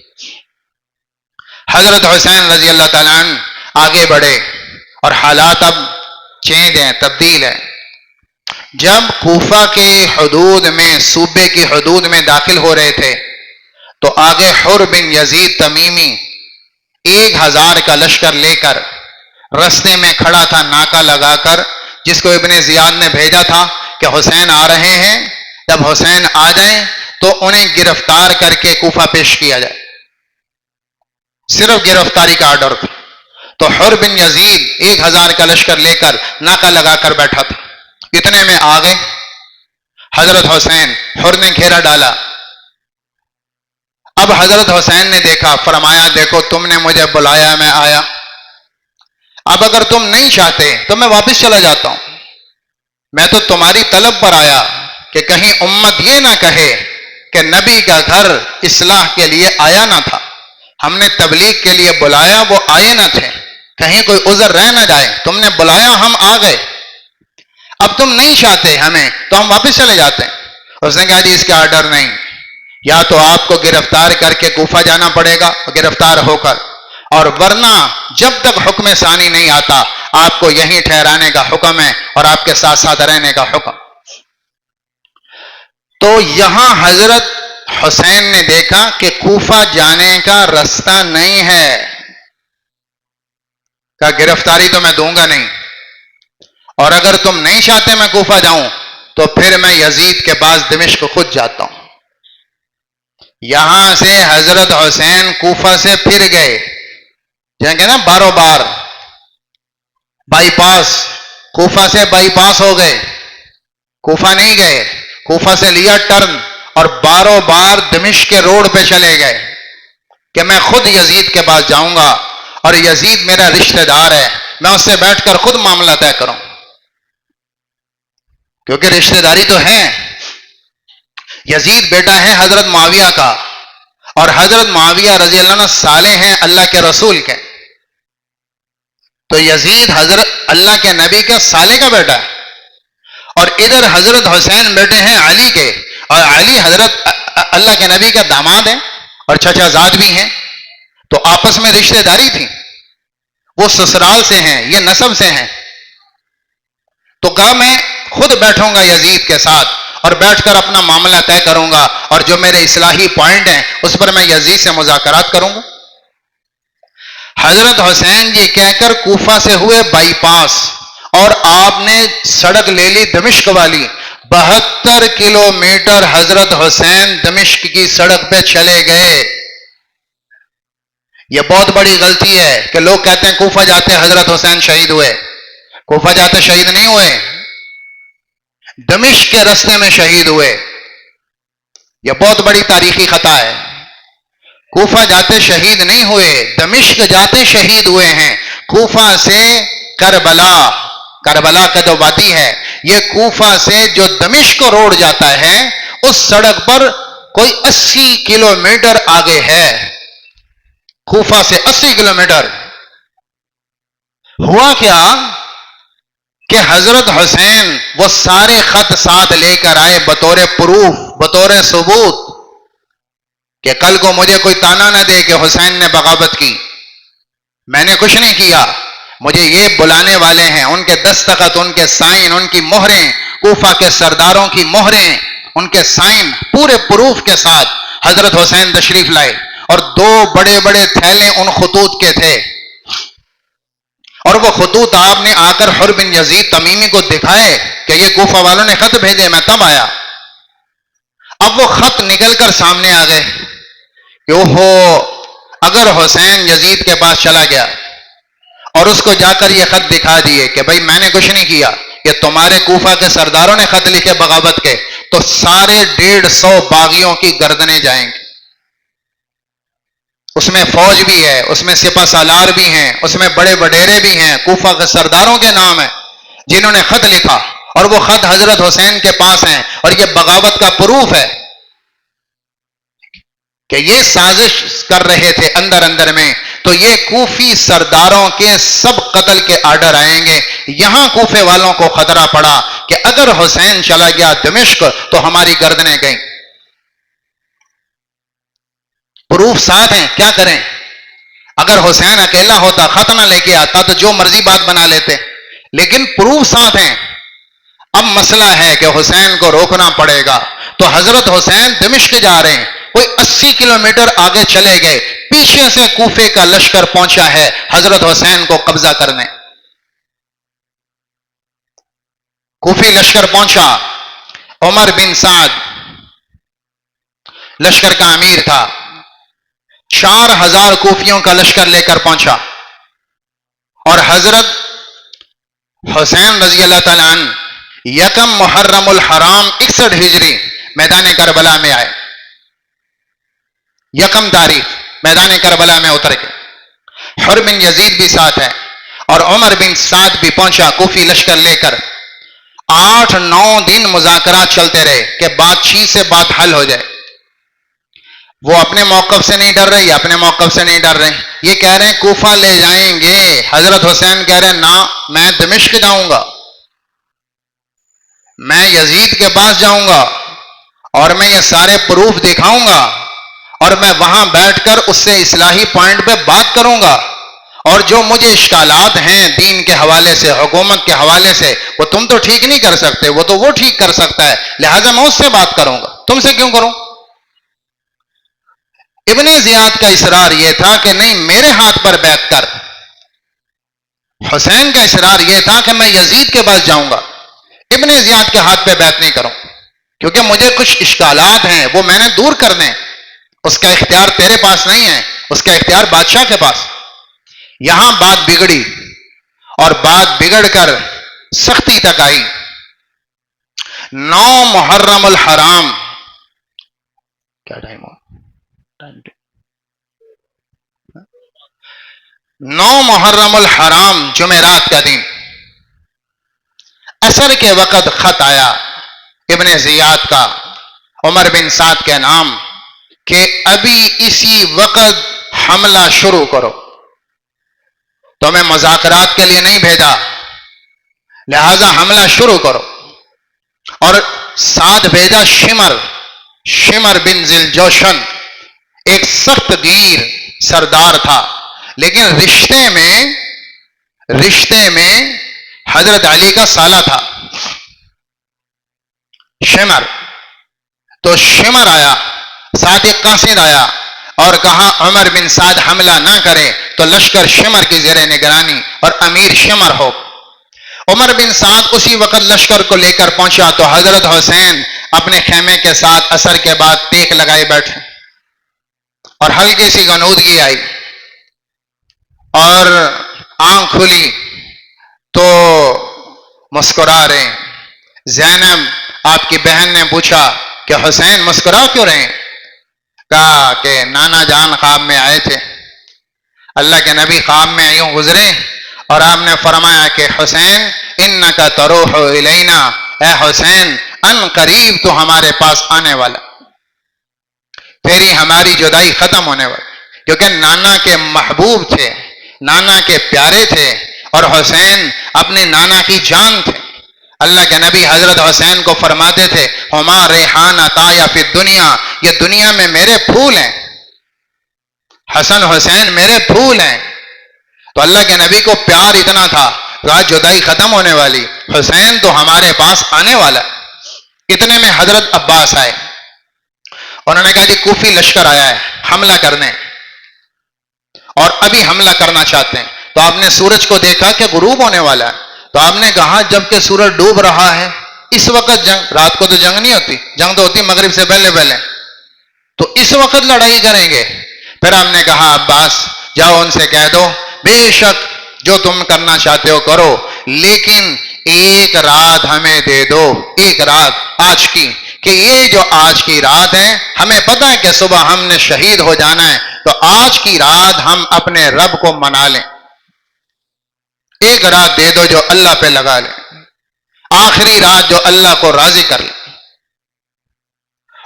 Speaker 1: حضرت حسین رضی اللہ تعالیٰ عنہ آگے بڑھے اور حالات اب چینج ہیں، تبدیل ہیں۔ جب کوفہ کے حدود میں، صوبے کی حدود میں داخل ہو رہے تھے تو آگے حر بن یزید تمیمی 1000 کا لشکر لے کر رستے میں کھڑا تھا، ناکا لگا کر، جس کو ابن زیاد نے بھیجا تھا کہ حسین آ رہے ہیں، جب حسین آ جائیں تو انہیں گرفتار کر کے کوفہ پیش کیا جائے، صرف گرفتاری کا آرڈر تھا۔ تو حر بن یزید 1000 کا لشکر لے کر ناکا لگا کر بیٹھا تھا، اتنے میں آگے حضرت حسین، حر نے گھیرا ڈالا۔ اب حضرت حسین نے دیکھا، فرمایا دیکھو تم نے مجھے بلایا، میں آیا، اب اگر تم نہیں چاہتے تو میں واپس چلا جاتا ہوں، میں تو تمہاری طلب پر آیا کہ کہیں امت یہ نہ کہے کہ نبی کا گھر اصلاح کے لیے آیا نہ تھا، ہم نے تبلیغ کے لیے بلایا وہ آئے نہ تھے، کہیں کوئی عذر رہ نہ جائے، تم نے بلایا ہم آ گئے، اب تم نہیں چاہتے ہمیں تو ہم واپس چلے جاتے ہیں۔ اس نے کہا جی اس کا آرڈر نہیں، یا تو آپ کو گرفتار کر کے کوفہ جانا پڑے گا گرفتار ہو کر، اور ورنہ جب تک حکم ثانی نہیں آتا آپ کو یہیں ٹھہرانے کا حکم ہے اور آپ کے ساتھ ساتھ رہنے کا حکم۔ تو یہاں حضرت حسین نے دیکھا کہ کوفہ جانے کا رستہ نہیں ہے، کہا گرفتاری تو میں دوں گا نہیں، اور اگر تم نہیں چاہتے میں کوفہ جاؤں تو پھر میں یزید کے پاس دمشق خود جاتا ہوں۔ یہاں سے حضرت حسین کوفہ سے پھر گئے، جہاں کہ نا باروں بار بائی پاس، کوفہ سے بائی پاس ہو گئے، کوفہ نہیں گئے، کوفہ سے لیا ٹرن اور باروں بار دمشق کے روڈ پہ چلے گئے کہ میں خود یزید کے پاس جاؤں گا، اور یزید میرا رشتہ دار ہے، میں اس سے بیٹھ کر خود معاملہ طے کروں، کیونکہ رشتہ داری تو ہے۔ یزید بیٹا ہے حضرت معاویہ کا، اور حضرت معاویہ رضی اللہ عنہ صالح ہیں اللہ کے رسول کے، تو یزید حضرت اللہ کے نبی کے صالح کا بیٹا ہے، اور ادھر حضرت حسین بیٹے ہیں علی کے، اور علی حضرت اللہ کے نبی کے داماد ہیں اور چچا زاد بھی ہیں، تو آپس میں رشتہ داری تھی، وہ سسرال سے ہیں یہ نسب سے ہیں، تو کہا میں خود بیٹھوں گا یزید کے ساتھ اور بیٹھ کر اپنا معاملہ طے کروں گا، اور جو میرے اصلاحی پوائنٹ ہیں اس پر میں یزید سے مذاکرات کروں گا۔ حضرت حسین یہ کہہ کر کوفہ سے ہوئے بائی پاس اور آپ نے سڑک لے لی دمشق والی. 72 کلومیٹر حضرت حسین دمشق کی سڑک پہ چلے گئے. یہ بہت بڑی غلطی ہے کہ لوگ کہتے ہیں کوفہ جاتے حضرت حسین شہید ہوئے. کوفہ جاتے شہید نہیں ہوئے، دمشق کے رستے میں شہید ہوئے. یہ بہت بڑی تاریخی خطا ہے. کوفہ جاتے شہید نہیں ہوئے، دمشق جاتے شہید ہوئے ہیں. کوفہ سے کربلا کا جو وادی ہے، یہ کوفہ سے جو دمشق روڈ جاتا ہے اس سڑک پر کوئی 80 کلومیٹر آگے ہے. کوفہ سے 80 کلومیٹر. ہوا کیا کہ حضرت حسین وہ سارے خط ساتھ لے کر آئے بطور پروف، بطور ثبوت کہ کل کو مجھے کوئی تانا نہ دے کہ حسین نے بغاوت کی. میں نے کچھ نہیں کیا، مجھے یہ بلانے والے ہیں، ان کے دستخط، ان کے سائن، ان کی مہریں، کوفہ کے سرداروں کی مہریں، ان کے سائن پورے پروف کے ساتھ حضرت حسین تشریف لائے. اور 2 بڑے بڑے تھیلے ان خطوط کے تھے، اور وہ خطوط آپ نے آ کر حر بن یزید تمیمی کو دکھائے کہ یہ کوفہ والوں نے خط بھیجے. میں تب آیا. اب وہ خط نکل کر سامنے آ گئے کہ اوہو، اگر حسین یزید کے پاس چلا گیا اور اس کو جا کر یہ خط دکھا دیے کہ بھائی میں نے کچھ نہیں کیا، یہ تمہارے کوفہ کے سرداروں نے خط لکھے بغاوت کے، تو سارے 150 باغیوں کی گردنیں جائیں گی. اس میں فوج بھی ہے، اس میں سپہ سالار بھی ہیں، اس میں بڑے وڈیرے بھی ہیں، کوفہ کے سرداروں کے نام ہیں جنہوں نے خط لکھا، اور وہ خط حضرت حسین کے پاس ہیں، اور یہ بغاوت کا پروف ہے کہ یہ سازش کر رہے تھے اندر اندر میں. تو یہ کوفی سرداروں کے سب قتل کے آرڈر آئیں گے. یہاں کوفے والوں کو خطرہ پڑا کہ اگر حسین چلا گیا دمشق تو ہماری گردنیں گئیں. پروف ساتھ ہیں، کیا کریں؟ اگر حسین اکیلا ہوتا، خط نہ لے کے آتا تو جو مرضی بات بنا لیتے، لیکن پروف ساتھ ہیں. اب مسئلہ ہے کہ حسین کو روکنا پڑے گا. تو حضرت حسین دمشق جا رہے ہیں، کوئی 80 کلومیٹر آگے چلے گئے، پیچھے سے کوفے کا لشکر پہنچا ہے حضرت حسین کو قبضہ کرنے. کوفی لشکر پہنچا. عمر بن سعد لشکر کا امیر تھا. 4000 کوفیوں کا لشکر لے کر پہنچا، اور حضرت حسین رضی اللہ تعالیٰ عنہ 1 محرم الحرام 61 ہجری میدان کربلا میں آئے. 1 تاریخ میدان کربلا میں اتر کے. حر بن یزید بھی ساتھ ہے، اور عمر بن سعد بھی پہنچا کوفی لشکر لے کر. 8-9 دن مذاکرات چلتے رہے کہ بات چیت سے بات حل ہو جائے. وہ اپنے موقف سے نہیں ڈر رہے، یہ اپنے موقف سے نہیں ڈر رہے. یہ کہہ رہے ہیں کوفہ لے جائیں گے، حضرت حسین کہہ رہے ہیں نا، میں دمشق جاؤں گا، میں یزید کے پاس جاؤں گا، اور میں یہ سارے پروف دکھاؤں گا، اور میں وہاں بیٹھ کر اس سے اصلاحی پوائنٹ پہ بات کروں گا، اور جو مجھے اشکالات ہیں دین کے حوالے سے، حکومت کے حوالے سے، وہ تم تو ٹھیک نہیں کر سکتے، وہ تو وہ ٹھیک کر سکتا ہے، لہٰذا میں اس سے بات کروں گا، تم سے کیوں کروں؟ ابن زیاد کا اصرار یہ تھا کہ نہیں، میرے ہاتھ پر بیعت کر. حسین کا اصرار یہ تھا کہ میں یزید کے پاس جاؤں گا، ابن زیاد کے ہاتھ پہ بیعت نہیں کروں، کیونکہ مجھے کچھ اشکالات ہیں وہ میں نے دور کرنے. اس کا اختیار تیرے پاس نہیں ہے، اس کا اختیار بادشاہ کے پاس. یہاں بات بگڑی، اور بات بگڑ کر سختی تک آئی. 9 محرم الحرام، کیا ٹائم ہو؟ 9 محرم الحرام جمعرات کا دن، عصر کے وقت خط آیا ابن زیاد کا عمر بن سعد کے نام کہ ابھی اسی وقت حملہ شروع کرو. تو میں مذاکرات کے لیے نہیں بھیجا، لہذا حملہ شروع کرو. اور ساتھ بھیجا شمر بن ذیلجوشن، ایک سخت گیر سردار تھا، لیکن رشتے میں حضرت علی کا سالہ تھا شمر. تو شمر آیا، ساتھ ایک قاصد آیا. اور کہا عمر بن سعد حملہ نہ کرے تو لشکر شمر کی زیر نگرانی اور امیر شمر ہو۔ عمر بن سعد اسی وقت لشکر کو لے کر پہنچا تو حضرت حسین اپنے خیمے کے ساتھ عصر کے بعد ٹیک لگائے بیٹھے اور ہلکی سی غنودگی آئی اور آنکھ کھلی تو مسکرا رہے ہیں۔ زینب آپ کی بہن نے پوچھا کہ حسین مسکرا کیوں رہے ہیں؟ کہا کہ نانا جان خواب میں آئے تھے، اللہ کے نبی خواب میں یوں گزرے اور آپ نے فرمایا کہ حسین انک تروح الینا، اے حسین ان قریب تو ہمارے پاس آنے والا، تیری ہماری جدائی ختم ہونے والی، کیونکہ نانا کے محبوب تھے، نانا کے پیارے تھے اور حسین اپنے نانا کی جان تھے۔ اللہ کے نبی حضرت حسین کو فرماتے تھے ہما ریحان عطایا فی الدنیا، یہ دنیا میں میرے پھول ہیں، حسن حسین میرے پھول ہیں۔ تو اللہ کے نبی کو پیار اتنا تھا کہ آج جدائی ختم ہونے والی، حسین تو ہمارے پاس آنے والا۔ اتنے میں حضرت عباس آئے، انہوں نے کہا جی کوفی لشکر آیا ہے حملہ کرنے اور ابھی حملہ کرنا چاہتے ہیں۔ تو آپ نے سورج کو دیکھا کہ غروب ہونے والا ہے، تو آپ نے کہا جب کہ سورج ڈوب رہا ہے اس وقت جنگ، رات کو تو جنگ نہیں ہوتی، جنگ تو ہوتی مغرب سے پہلے پہلے، تو اس وقت لڑائی کریں گے؟ پھر آپ نے کہا عباس جاؤ ان سے کہہ دو بے شک جو تم کرنا چاہتے ہو کرو، لیکن ایک رات ہمیں دے دو، ایک رات آج کی، کہ یہ جو آج کی رات ہے ہمیں پتہ ہے کہ صبح ہم نے شہید ہو جانا ہے، تو آج کی رات ہم اپنے رب کو منا لیں، ایک رات دے دو جو اللہ پہ لگا لیں، آخری رات جو اللہ کو راضی کر لیں۔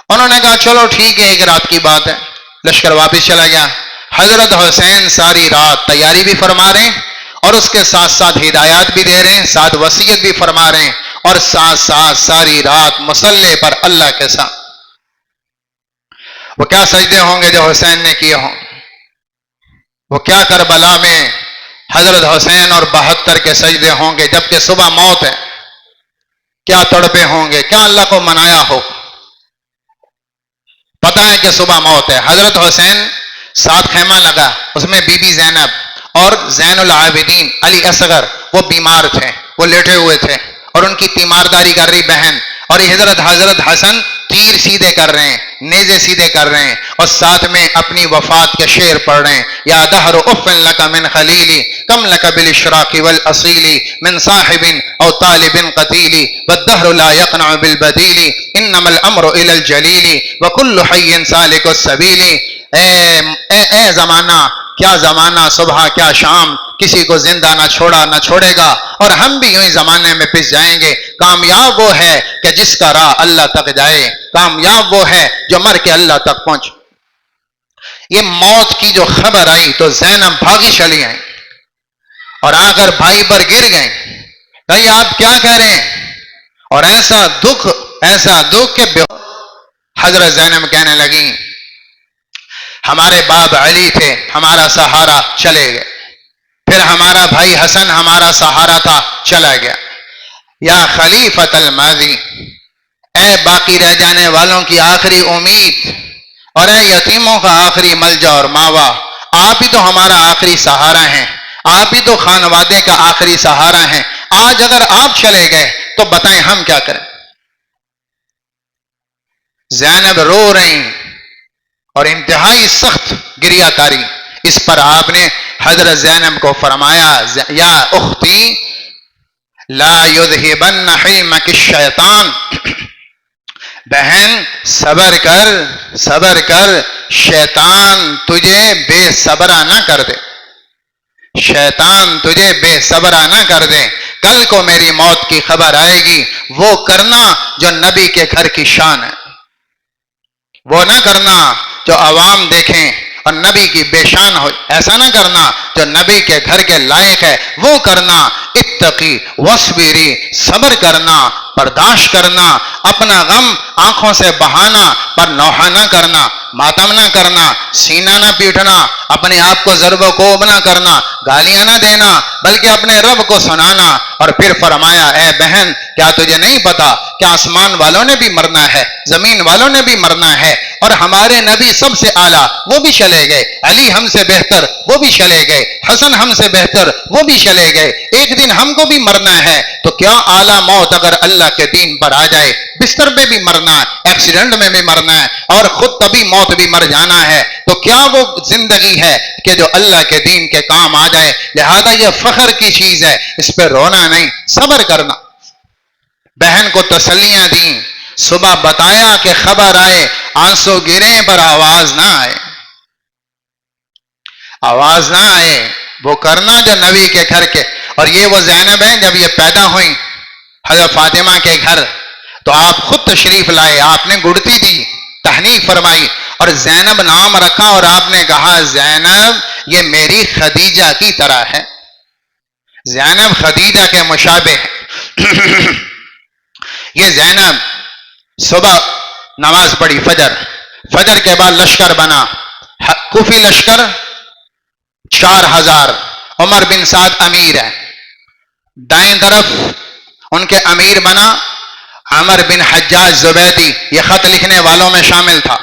Speaker 1: انہوں نے کہا چلو ٹھیک ہے ایک رات کی بات ہے، لشکر واپس چلا گیا۔ حضرت حسین ساری رات تیاری بھی فرما رہے ہیں اور اس کے ساتھ ساتھ ہدایات بھی دے رہے ہیں، ساتھ وصیت بھی فرما رہے ہیں، اور ساتھ ساتھ ساری رات مصلی پر اللہ کے ساتھ۔ وہ کیا سجدے ہوں گے جو حسین نے کیے ہوں، وہ کیا کربلا میں حضرت حسین اور 72 کے سجدے ہوں گے جبکہ صبح موت ہے، کیا تڑپے ہوں گے، کیا اللہ کو منایا ہو، پتہ ہے کہ صبح موت ہے۔ حضرت حسین ساتھ خیمہ لگا، اس میں بی بی زینب اور زین العابدین علی اصغر وہ بیمار تھے، وہ لیٹے ہوئے تھے اور ان کی تیمارداری کر رہی بہن، اور حضرت حسن تیر سیدھے کر رہے ہیں، نیزے سیدھے کر رہے ہیں، اور ساتھ میں اپنی وفات کے شعر پڑھ رہے ہیں، یا دہر اف لک من خلیلی کم لک بالاشراق والاصیل من صاحب او طالب قتیل والدہر لا یقنع بالبدیل انما الامر الى الجلیل وکل حی سالک السبیل۔ اے زمانہ، کیا زمانہ صبح کیا شام، کسی کو زندہ نہ چھوڑا نہ چھوڑے گا، اور ہم بھی یوں ہی زمانے میں پس جائیں گے۔ کامیاب وہ ہے کہ جس کا راہ اللہ تک جائے، کامیاب وہ ہے جو مر کے اللہ تک پہنچ۔ یہ موت کی جو خبر آئی تو زینب بھاگی چلی آئیں اور آ کر بھائی پر گر گئیں، بھائی آپ کیا کہہ رہے ہیں، اور ایسا دکھ کہ حضرت زینب کہنے لگیں ہمارے باپ علی تھے ہمارا سہارا چلے گئے، پھر ہمارا بھائی حسن ہمارا سہارا تھا چلا گیا، یا خلیفۃ الماضی، اے باقی رہ جانے والوں کی آخری امید اور اے یتیموں کا آخری ملجا اور ماوا، آپ ہی تو ہمارا آخری سہارا ہیں، آپ ہی تو خانوادے کا آخری سہارا ہیں، آج اگر آپ چلے گئے تو بتائیں ہم کیا کریں۔ زینب رو رہی اور انتہائی سخت گریہ کاری، اس پر آپ نے حضرت زینب کو فرمایا یا اختی لا یذہبن حلمک الشیطان، بہن صبر کر، شیطان تجھے بے صبرا نہ کر دے، شیطان تجھے بے صبرا نہ کر دے، کل کو میری موت کی خبر آئے گی، وہ کرنا جو نبی کے گھر کی شان ہے، وہ نہ کرنا جو عوام دیکھیں اور نبی کی بے شان ہو، ایسا نہ کرنا جو نبی کے گھر کے لائق ہے، وہ کرنا، اتقی واصبری، صبر کرنا، برداشت کرنا، اپنا غم آنکھوں سے بہانا پر نوحہ نہ کرنا، ماتم نہ کرنا، سینہ نہ پیٹنا، اپنے آپ کو ضرب و کوب نہ کرنا، گالیاں نہ دینا، بلکہ اپنے رب کو سنانا۔ اور پھر فرمایا اے بہن کیا تجھے نہیں پتا کہ آسمان والوں نے بھی مرنا ہے، زمین والوں نے بھی مرنا ہے، اور ہمارے نبی سب سے اعلیٰ وہ بھی چلے گئے، علی ہم سے بہتر وہ بھی چلے گئے، حسن ہم سے بہتر وہ بھی چلے گئے، ایک دن ہم کو بھی مرنا ہے، تو کیا اعلیٰ موت اگر اللہ کے دین پر آ جائے، بستر پہ بھی مرنا ہے، ایکسیڈنٹ میں بھی مرنا ہے، اور خود طبی موت بھی مر جانا ہے، تو کیا وہ زندگی ہے کہ جو اللہ کے دین کے کام آ جائے؟ لہذا یہ فخر کی چیز ہے، اس پہ رونا نہیں، صبر کرنا۔ بہن کو تسلیاں دیں، صبح بتایا کہ خبر آئے، آنسو گریں پر آواز نہ آئے، آواز نہ آئے، وہ کرنا جو نبی کے گھر کے۔ اور یہ وہ زینب ہیں جب یہ پیدا ہوئیں حضرت فاطمہ کے گھر، تو آپ خود تشریف لائے، آپ نے گڑتی دی، تہنیک فرمائی، اور زینب نام رکھا، اور آپ نے کہا زینب یہ میری خدیجہ کی طرح ہے، زینب خدیجہ کے مشابہ ہے۔ یہ زینب صبح نماز پڑھی، فجر کے بعد لشکر بنا، کوفی لشکر 4000، عمر بن سعد امیر ہے، دائیں طرف ان کے امیر بنا عمر بن حجاج زبیدی، یہ خط لکھنے والوں میں شامل تھا،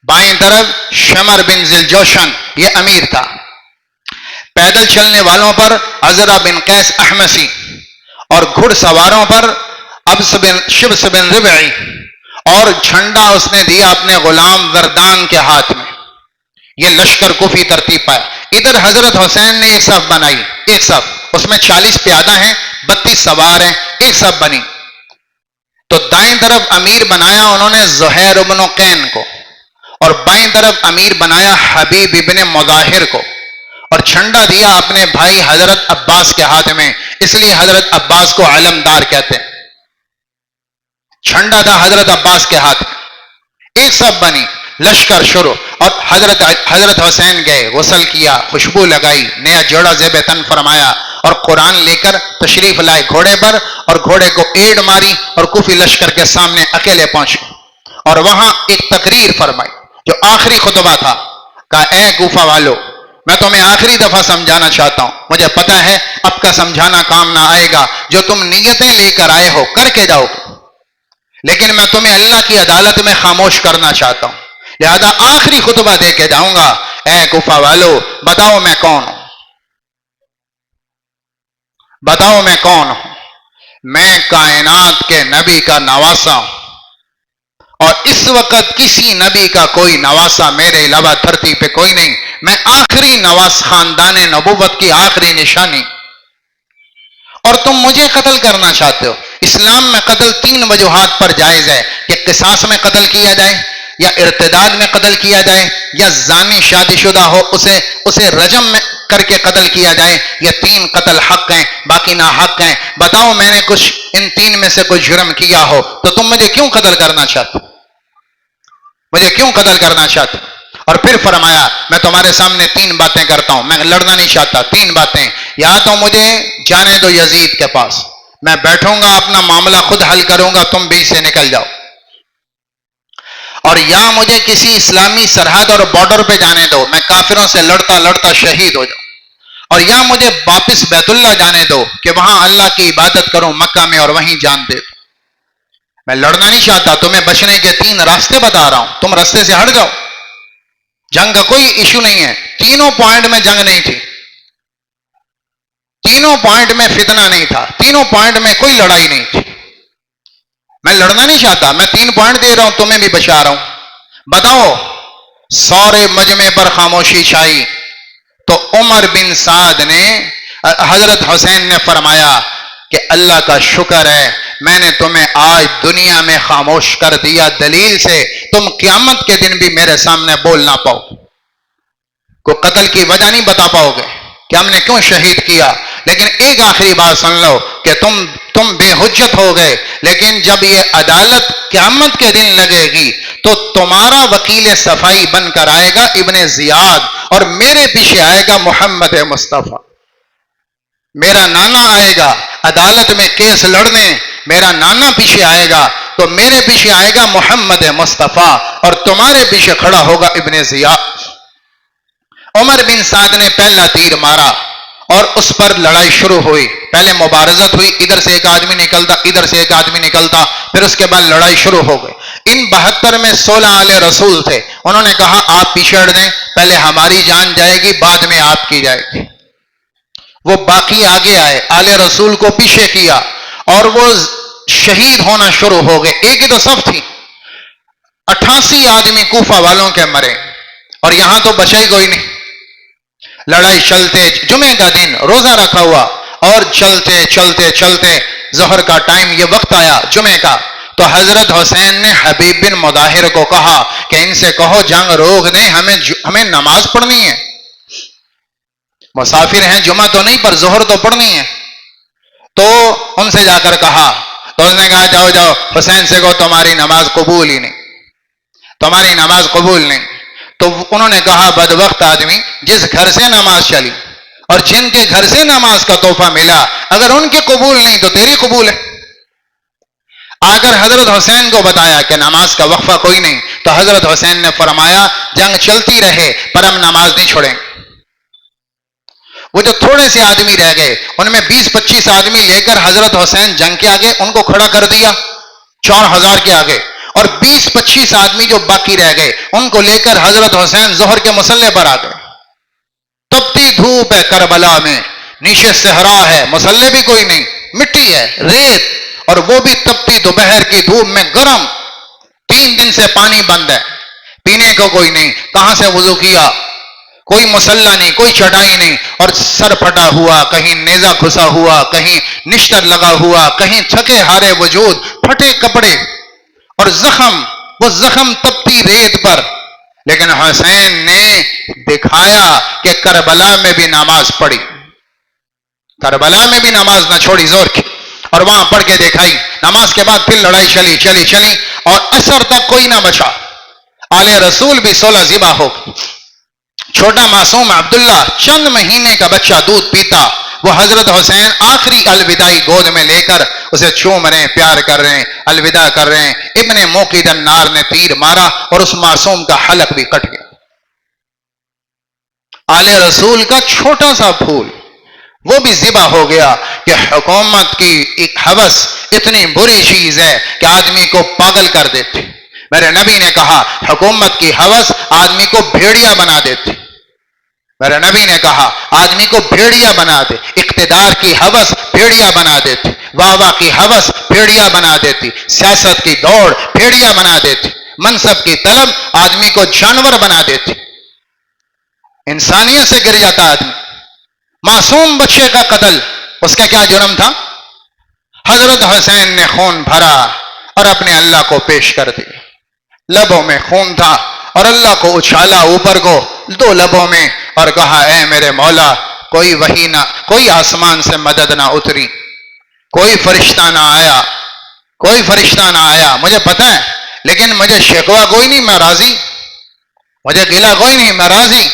Speaker 1: بائیں طرف شمر بن ذوالجوشن یہ امیر تھا، پیدل چلنے والوں پر عزرہ بن قیس احمسی، اور گھڑ سواروں پر شبس بن ربعی، اور جھنڈا اس نے دیا اپنے غلام وردان کے ہاتھ میں۔ یہ لشکر کوفی ترتیب پایا۔ ادھر حضرت حسین نے ایک صف بنائی، ایک صف، اس میں 40 پیادہ ہیں، 32 سوار ہیں، ایک صف بنی۔ تو دائیں طرف امیر بنایا انہوں نے زہیر ابن قین کو، اور بائیں طرف امیر بنایا حبیب ابن مظاہر کو، اور جھنڈا دیا اپنے بھائی حضرت عباس کے ہاتھ میں، اس لیے حضرت عباس کو علمدار کہتے ہیں، جھنڈا تھا حضرت عباس کے ہاتھ میں۔ ایک صف بنی، لشکر شروع، اور حضرت حسین گئے، غسل کیا، خوشبو لگائی، نیا جوڑا زیب تن فرمایا، اور قرآن لے کر تشریف لائے گھوڑے پر، اور گھوڑے کو ایڑ ماری، اور کوفی لشکر کے سامنے اکیلے پہنچے، اور وہاں ایک تقریر فرمائی جو آخری خطبہ تھا۔ کہا اے کوفہ والو، میں تمہیں آخری دفعہ سمجھانا چاہتا ہوں، مجھے پتا ہے اب کا سمجھانا کام نہ آئے گا، جو تم نیتیں لے کر آئے ہو کر کے جاؤ، لیکن میں تمہیں اللہ کی عدالت میں خاموش کرنا چاہتا ہوں، لہذا آخری خطبہ دے کے جاؤں گا۔ اے کوفہ والو، بتاؤ میں کون ہوں، بتاؤ میں کون ہوں؟ میں کائنات کے نبی کا نواسا ہوں، اور اس وقت کسی نبی کا کوئی نواسا میرے علاوہ دھرتی پہ کوئی نہیں، میں آخری نواس، خاندان نبوت کی آخری نشانی، اور تم مجھے قتل کرنا چاہتے ہو۔ اسلام میں قتل 3 وجوہات پر جائز ہے، کہ قصاص میں قتل کیا جائے، یا ارتداد میں قتل کیا جائے، یا زانی شادی شدہ ہو اسے رجم میں کر کے قتل کیا جائے، یہ 3 قتل حق ہیں، باقی نہ حق ہیں۔ بتاؤ میں نے کچھ ان 3 میں سے کچھ جرم کیا ہو تو تم مجھے کیوں قتل کرنا چاہتے، مجھے کیوں قتل کرنا چاہتے؟ اور پھر فرمایا میں تمہارے سامنے 3 باتیں کرتا ہوں، میں لڑنا نہیں چاہتا، 3 باتیں، یا تو مجھے جانے دو یزید کے پاس، میں بیٹھوں گا اپنا معاملہ خود حل کروں گا، تم بیچ سے نکل جاؤ، اور یا مجھے کسی اسلامی سرحد اور بارڈر پہ جانے دو، میں کافروں سے لڑتا لڑتا شہید ہو جاؤں، اور یا مجھے واپس بیت اللہ جانے دو کہ وہاں اللہ کی عبادت کروں مکہ میں اور وہیں جان دے دو۔ میں لڑنا نہیں چاہتا، تمہیں بچنے کے 3 راستے بتا رہا ہوں، تم راستے سے ہٹ جاؤ۔ جنگ کا کوئی ایشو نہیں ہے، تینوں پوائنٹ میں جنگ نہیں تھی، تینوں پوائنٹ میں فتنہ نہیں تھا، تینوں پوائنٹ میں کوئی لڑائی نہیں تھی۔ میں لڑنا نہیں چاہتا، میں 3 پوائنٹ دے رہا ہوں، تمہیں بھی بچا رہا ہوں۔ بتاؤ، سورے مجمع پر خاموشی چھائی تو عمر بن سعد نے، حضرت حسین نے فرمایا کہ اللہ کا شکر ہے میں نے تمہیں آج دنیا میں خاموش کر دیا، دلیل سے تم قیامت کے دن بھی میرے سامنے بول نہ پاؤ، کو قتل کی وجہ نہیں بتا پاؤ گے کہ ہم نے کیوں شہید کیا، لیکن ایک آخری بات سن لو کہ تم بے حجت ہو گئے، لیکن جب یہ عدالت قیامت کے دن لگے گی تو تمہارا وکیل صفائی بن کر آئے گا ابن زیاد، اور میرے پیچھے آئے گا محمد مصطفیٰ، میرا نانا آئے گا عدالت میں کیس لڑنے، میرا نانا پیچھے آئے گا، تو تو میرے پیچھے آئے گا محمد مصطفیٰ اور تمہارے پیچھے کھڑا ہوگا ابن زیاد۔ عمر بن سعد نے پہلا تیر مارا اور اس پر لڑائی شروع ہوئی، پہلے مبارزت ہوئی، ادھر سے ایک آدمی نکلتا ادھر سے ایک آدمی نکلتا، پھر اس کے بعد لڑائی شروع ہو گئی۔ ان 72 میں 16 آل رسول تھے، انہوں نے کہا آپ پیچھے ہٹ دیں، پہلے ہماری جان جائے گی بعد میں آپ کی جائے گی۔ وہ باقی آگے آئے، آل رسول کو پیچھے کیا اور وہ شہید ہونا شروع ہو گئے۔ ایک ہی تو صف تھی، 88 آدمی کوفہ والوں کے مرے اور یہاں تو بچا ہی کوئی نہیں۔ لڑائی چلتے، جمعے کا دن روزہ رکھا ہوا اور چلتے چلتے چلتے ظہر کا ٹائم، یہ وقت آیا جمعے کا، تو حضرت حسین نے حبیب بن مظاہر کو کہا کہ ان سے کہو جنگ روک دیں، ہمیں نماز پڑھنی ہے، مسافر ہیں، جمعہ تو نہیں پر ظہر تو پڑھنی ہے۔ تو ان سے جا کر کہا تو اس نے کہا جاؤ جاؤ حسین سے کہو تمہاری نماز قبول ہی نہیں، تمہاری نماز قبول نہیں۔ تو انہوں نے کہا بدبخت آدمی، جس گھر سے نماز چلی اور جن کے گھر سے نماز کا تحفہ ملا، اگر ان کی قبول نہیں تو تیری قبول ہے۔ اگر حضرت حسین کو بتایا کہ نماز کا وقفہ کوئی نہیں، تو حضرت حسین نے فرمایا جنگ چلتی رہے پر ہم نماز نہیں چھوڑیں۔ وہ جو تھوڑے سے آدمی رہ گئے، ان میں 20-25 آدمی لے کر حضرت حسین جنگ کے آگے ان کو کھڑا کر دیا 4000 کے آگے، اور 20-25 آدمی جو باقی رہ گئے ان کو لے کر حضرت حسین ظہر کے مصلے پر آ گئے۔ تپتی دھوپ ہے کربلا میں، نیچے صحرا ہے، مصلے بھی کوئی نہیں، مٹی ہے، ریت، اور وہ بھی تپتی دوپہر کی دھوپ میں گرم، 3 دن سے پانی بند ہے، پینے کو کوئی نہیں، کہاں سے وضو کیا، کوئی مصلی نہیں، کوئی چٹائی نہیں، اور سر پھٹا ہوا، کہیں نیزہ گھسا ہوا، کہیں نشتر لگا ہوا، کہیں تھکے ہارے وجود، پھٹے کپڑے اور زخم، وہ زخم تپتی ریت پر۔ لیکن حسین نے دکھایا کہ کربلا میں بھی نماز پڑھی، کربلا میں بھی نماز نہ چھوڑی، زور کی، اور وہاں پڑھ کے دکھائی۔ نماز کے بعد پھر لڑائی چلی چلی چلی اور عصر تک کوئی نہ بچا، آل رسول بھی 16 ذبح ہو گئے۔ چھوٹا معصوم عبداللہ چند مہینے کا بچہ دودھ پیتا، وہ حضرت حسین آخری الوداعی گود میں لے کر اسے چوم رہے ہیں، پیار کر رہے ہیں، الوداع کر رہے ہیں۔ ابن موقد النار نے تیر مارا اور اس معصوم کا حلق بھی کٹ گیا۔ آل رسول کا چھوٹا سا پھول وہ بھی ذبح ہو گیا کہ حکومت کی ایک ہوس اتنی بری چیز ہے کہ آدمی کو پاگل کر دیتی۔ میرے نبی نے کہا حکومت کی ہوس آدمی کو بھیڑیا بنا دیتی، میرے نبی نے کہا آدمی کو بھیڑیا بنا دے، اقتدار کی ہوس بھیڑیا بنا دیتی، واہ کی ہوس بھیڑیا بنا دیتی، سیاست کی دوڑ بھیڑیا بنا دیتی، منصب کی طلب آدمی کو جانور بنا دیتی، انسانیت سے گر جاتا آدمی۔ معصوم بچے کا قتل، اس کا کیا جرم تھا؟ حضرت حسین نے خون بھرا اور اپنے اللہ کو پیش کر دیا، لبوں میں خون تھا اور اللہ کو اچھالا اوپر کو 2 لبوں میں اور کہا اے میرے مولا، کوئی وحی نہ، کوئی آسمان سے مدد نہ اتری، کوئی فرشتہ نہ آیا، کوئی فرشتہ نہ آیا، مجھے پتہ ہے لیکن مجھے شکوہ کوئی نہیں، میں راضی، مجھے گلہ کوئی نہیں، میں راضی۔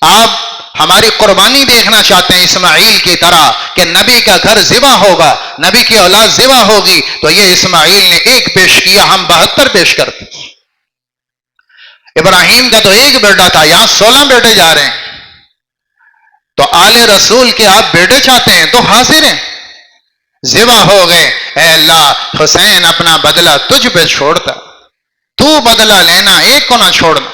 Speaker 1: آپ ہماری قربانی دیکھنا چاہتے ہیں اسماعیل کی طرح کہ نبی کا گھر ذبح ہوگا، نبی کی اولاد ذبح ہوگی، تو یہ اسماعیل نے 1 پیش کیا، ہم 72 پیش کرتے۔ ابراہیم کا تو 1 بیٹا تھا، یہاں 16 بیٹے جا رہے ہیں۔ تو آل رسول کے آپ بیٹے چاہتے ہیں تو حاضر ہیں، ذبح ہو گئے۔ اے اللہ، حسین اپنا بدلہ تجھ پہ چھوڑتا، تو بدلہ لینا، ایک کو نہ چھوڑنا،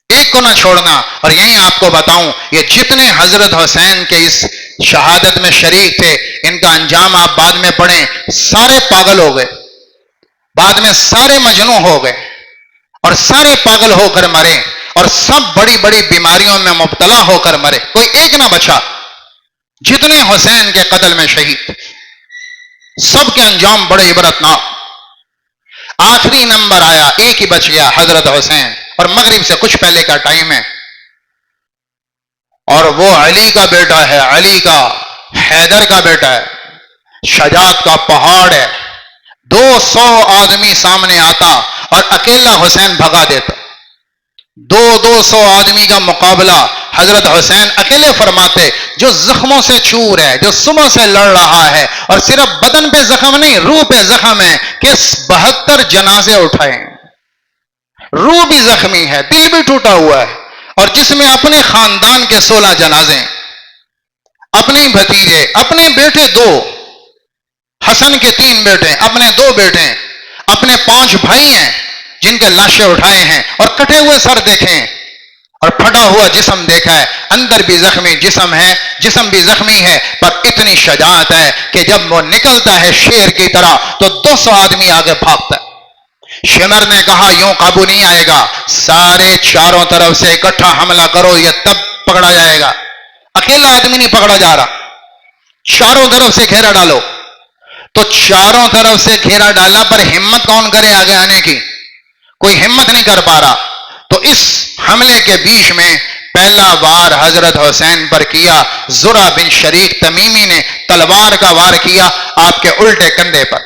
Speaker 1: ایک کو نہ چھوڑنا۔ اور یہیں آپ کو بتاؤں، یہ جتنے حضرت حسین کے اس شہادت میں شریک تھے، ان کا انجام آپ بعد میں پڑھیں، سارے پاگل ہو گئے، بعد میں سارے مجنون ہو گئے اور سارے پاگل ہو کر مرے، اور سب بڑی بڑی بیماریوں میں مبتلا ہو کر مرے، کوئی ایک نہ بچا۔ جتنے حسین کے قتل میں شہید، سب کے انجام بڑے عبرتناک۔ آخری نمبر آیا، ایک ہی بچ گیا، حضرت حسین، اور مغرب سے کچھ پہلے کا ٹائم ہے، اور وہ علی کا بیٹا ہے، علی کا، حیدر کا بیٹا ہے، شجاعت کا پہاڑ ہے۔ 200 آدمی سامنے آتا اور اکیلا حسین بھگا دیتا، 200 آدمی کا مقابلہ حضرت حسین اکیلے فرماتے جو زخموں سے چور ہے، جو صبح سے لڑ رہا ہے، اور صرف بدن پہ زخم نہیں روح پہ زخم ہے، کہ 72 جنازے اٹھائیں، روح بھی زخمی ہے، دل بھی ٹوٹا ہوا ہے، اور جس میں اپنے خاندان کے 16 جنازے، اپنے بھتیجے، اپنے بیٹے 2، حسن کے 3 بیٹے، اپنے 2 بیٹے، اپنے 5 بھائی ہیں جن کے لاشیں اٹھائے ہیں، اور کٹے ہوئے سر دیکھیں اور پھٹا ہوا جسم دیکھا ہے، اندر بھی زخمی جسم ہے، جسم بھی زخمی ہے، پر اتنی شجاعت ہے کہ جب وہ نکلتا ہے شیر کی طرح تو 200 آدمی آگے بھاگتا ہے۔ شمر نے کہا یوں قابو نہیں آئے گا، سارے چاروں طرف سے اکٹھا حملہ کرو، یہ تب پکڑا جائے گا، اکیلا آدمی نہیں پکڑا جا رہا، چاروں طرف سے گھیرا ڈالو۔ تو چاروں طرف سے گھیرا ڈالا، پر ہمت کون کرے آگے آنے کی؟ کوئی ہمت نہیں کر پا رہا۔ تو اس حملے کے بیچ میں پہلا وار حضرت حسین پر کیا، زرع بن شریک تمیمی نے تلوار کا وار کیا آپ کے الٹے کندھے پر،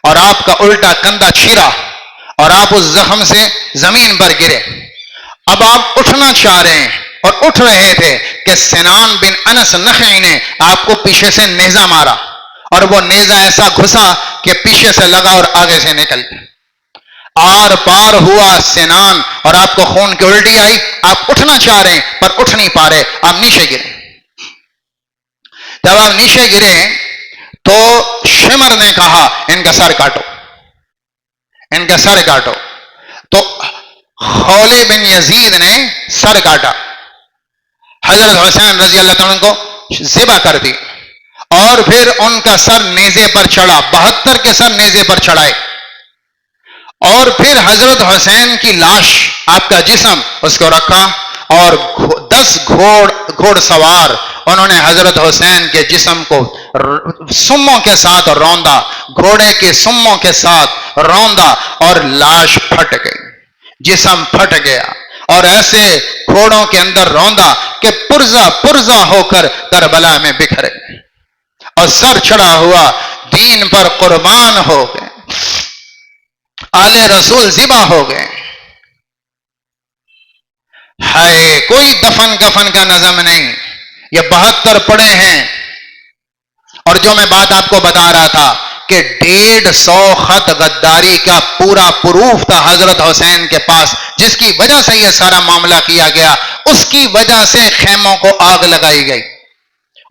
Speaker 1: اور آپ کا الٹا کندھا چیرا، اور آپ اس زخم سے زمین پر گرے۔ اب آپ اٹھنا چاہ رہے ہیں اور اٹھ رہے تھے کہ سنان بن انس نخعی نے آپ کو پیچھے سے نیزہ مارا، اور وہ نیزہ ایسا گھسا کہ پیچھے سے لگا اور آگے سے نکل گیا، آر پار ہوا سنان، اور آپ کو خون کی الٹی آئی، آپ اٹھنا چاہ رہے ہیں پر اٹھ نہیں پا رہے، آپ نیچے گرے۔ جب آپ نیچے گرے تو شمر نے کہا ان کا سر کاٹو، ان کا سر کاٹو۔ تو خولے بن یزید نے سر کاٹا، حضرت حسین رضی اللہ عنہ کو ذبح کر دی، اور پھر ان کا سر نیزے پر چڑھا، 72 کے سر نیزے پر چڑھائے، اور پھر حضرت حسین کی لاش، آپ کا جسم، اس کو رکھا، اور 10 گھوڑ سوار انہوں نے حضرت حسین کے جسم کو سموں کے ساتھ روندا، گھوڑے کے سموں کے ساتھ روندا، اور لاش پھٹ گئی، جسم پھٹ گیا، اور ایسے گھوڑوں کے اندر روندا کہ پرزا پرزا ہو کر کربلا میں بکھرے، اور سر چڑھا ہوا دین پر قربان ہو گئے، آل رسول ذبح ہو گئے۔ ہائے، کوئی دفن کفن کا نظم نہیں، یہ 72 پڑے ہیں۔ اور جو میں بات آپ کو بتا رہا تھا کہ 150 خط غداری کا پورا پروف تھا حضرت حسین کے پاس، جس کی وجہ سے یہ سارا معاملہ کیا گیا، اس کی وجہ سے خیموں کو آگ لگائی گئی،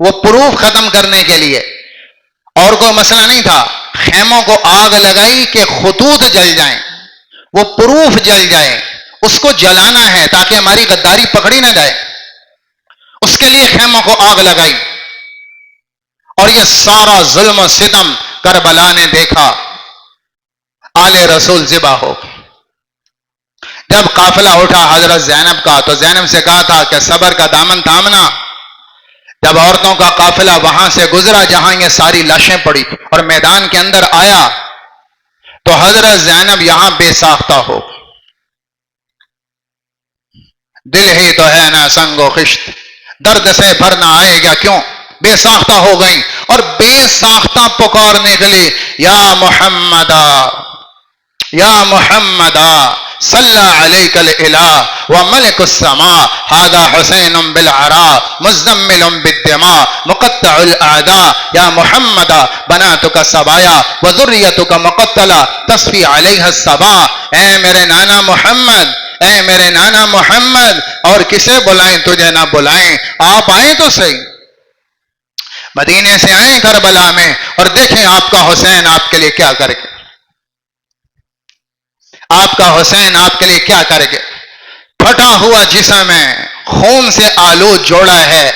Speaker 1: وہ پروف ختم کرنے کے لیے، اور کوئی مسئلہ نہیں تھا۔ خیموں کو آگ لگائی کہ خطوط جل جائیں، وہ پروف جل جائے، اس کو جلانا ہے تاکہ ہماری غداری پکڑی نہ جائے، اس کے لیے خیموں کو آگ لگائی۔ اور یہ سارا ظلم و ستم کربلا نے دیکھا، آل رسول ذبح ہو۔ جب قافلہ اٹھا حضرت زینب کا تو زینب سے کہا تھا کہ صبر کا دامن تھامنا۔ جب عورتوں کا قافلہ وہاں سے گزرا جہاں یہ ساری لاشیں پڑی اور میدان کے اندر آیا تو حضرت زینب یہاں بے ساختہ ہو، دل ہی تو ہے نا سنگ و خشت، درد سے بھرنا آئے گا کیوں، بے ساختہ ہو گئیں، اور بے ساختہ پکار نکلی، یا محمدہ یا محمدہ صلی علیک الالہ وملک السماء هذا حسین بالعراء مزمل بالدماء مقطع الاعداء یا محمد بناتک سبایا وذریتک مقتلہ تصفی علیہ الصبا۔ اے میرے نانا محمد، اے میرے نانا محمد، اور کسے بلائیں تجھے نہ بلائیں، آپ آئیں تو صحیح، مدینے سے آئیں کربلا میں، اور دیکھیں آپ کا حسین آپ کے لیے کیا کرے گا، آپ کا حسین آپ کے لیے کیا کرے گا۔ پھٹا ہوا جسم ہے، خون سے آلود جوڑا ہے،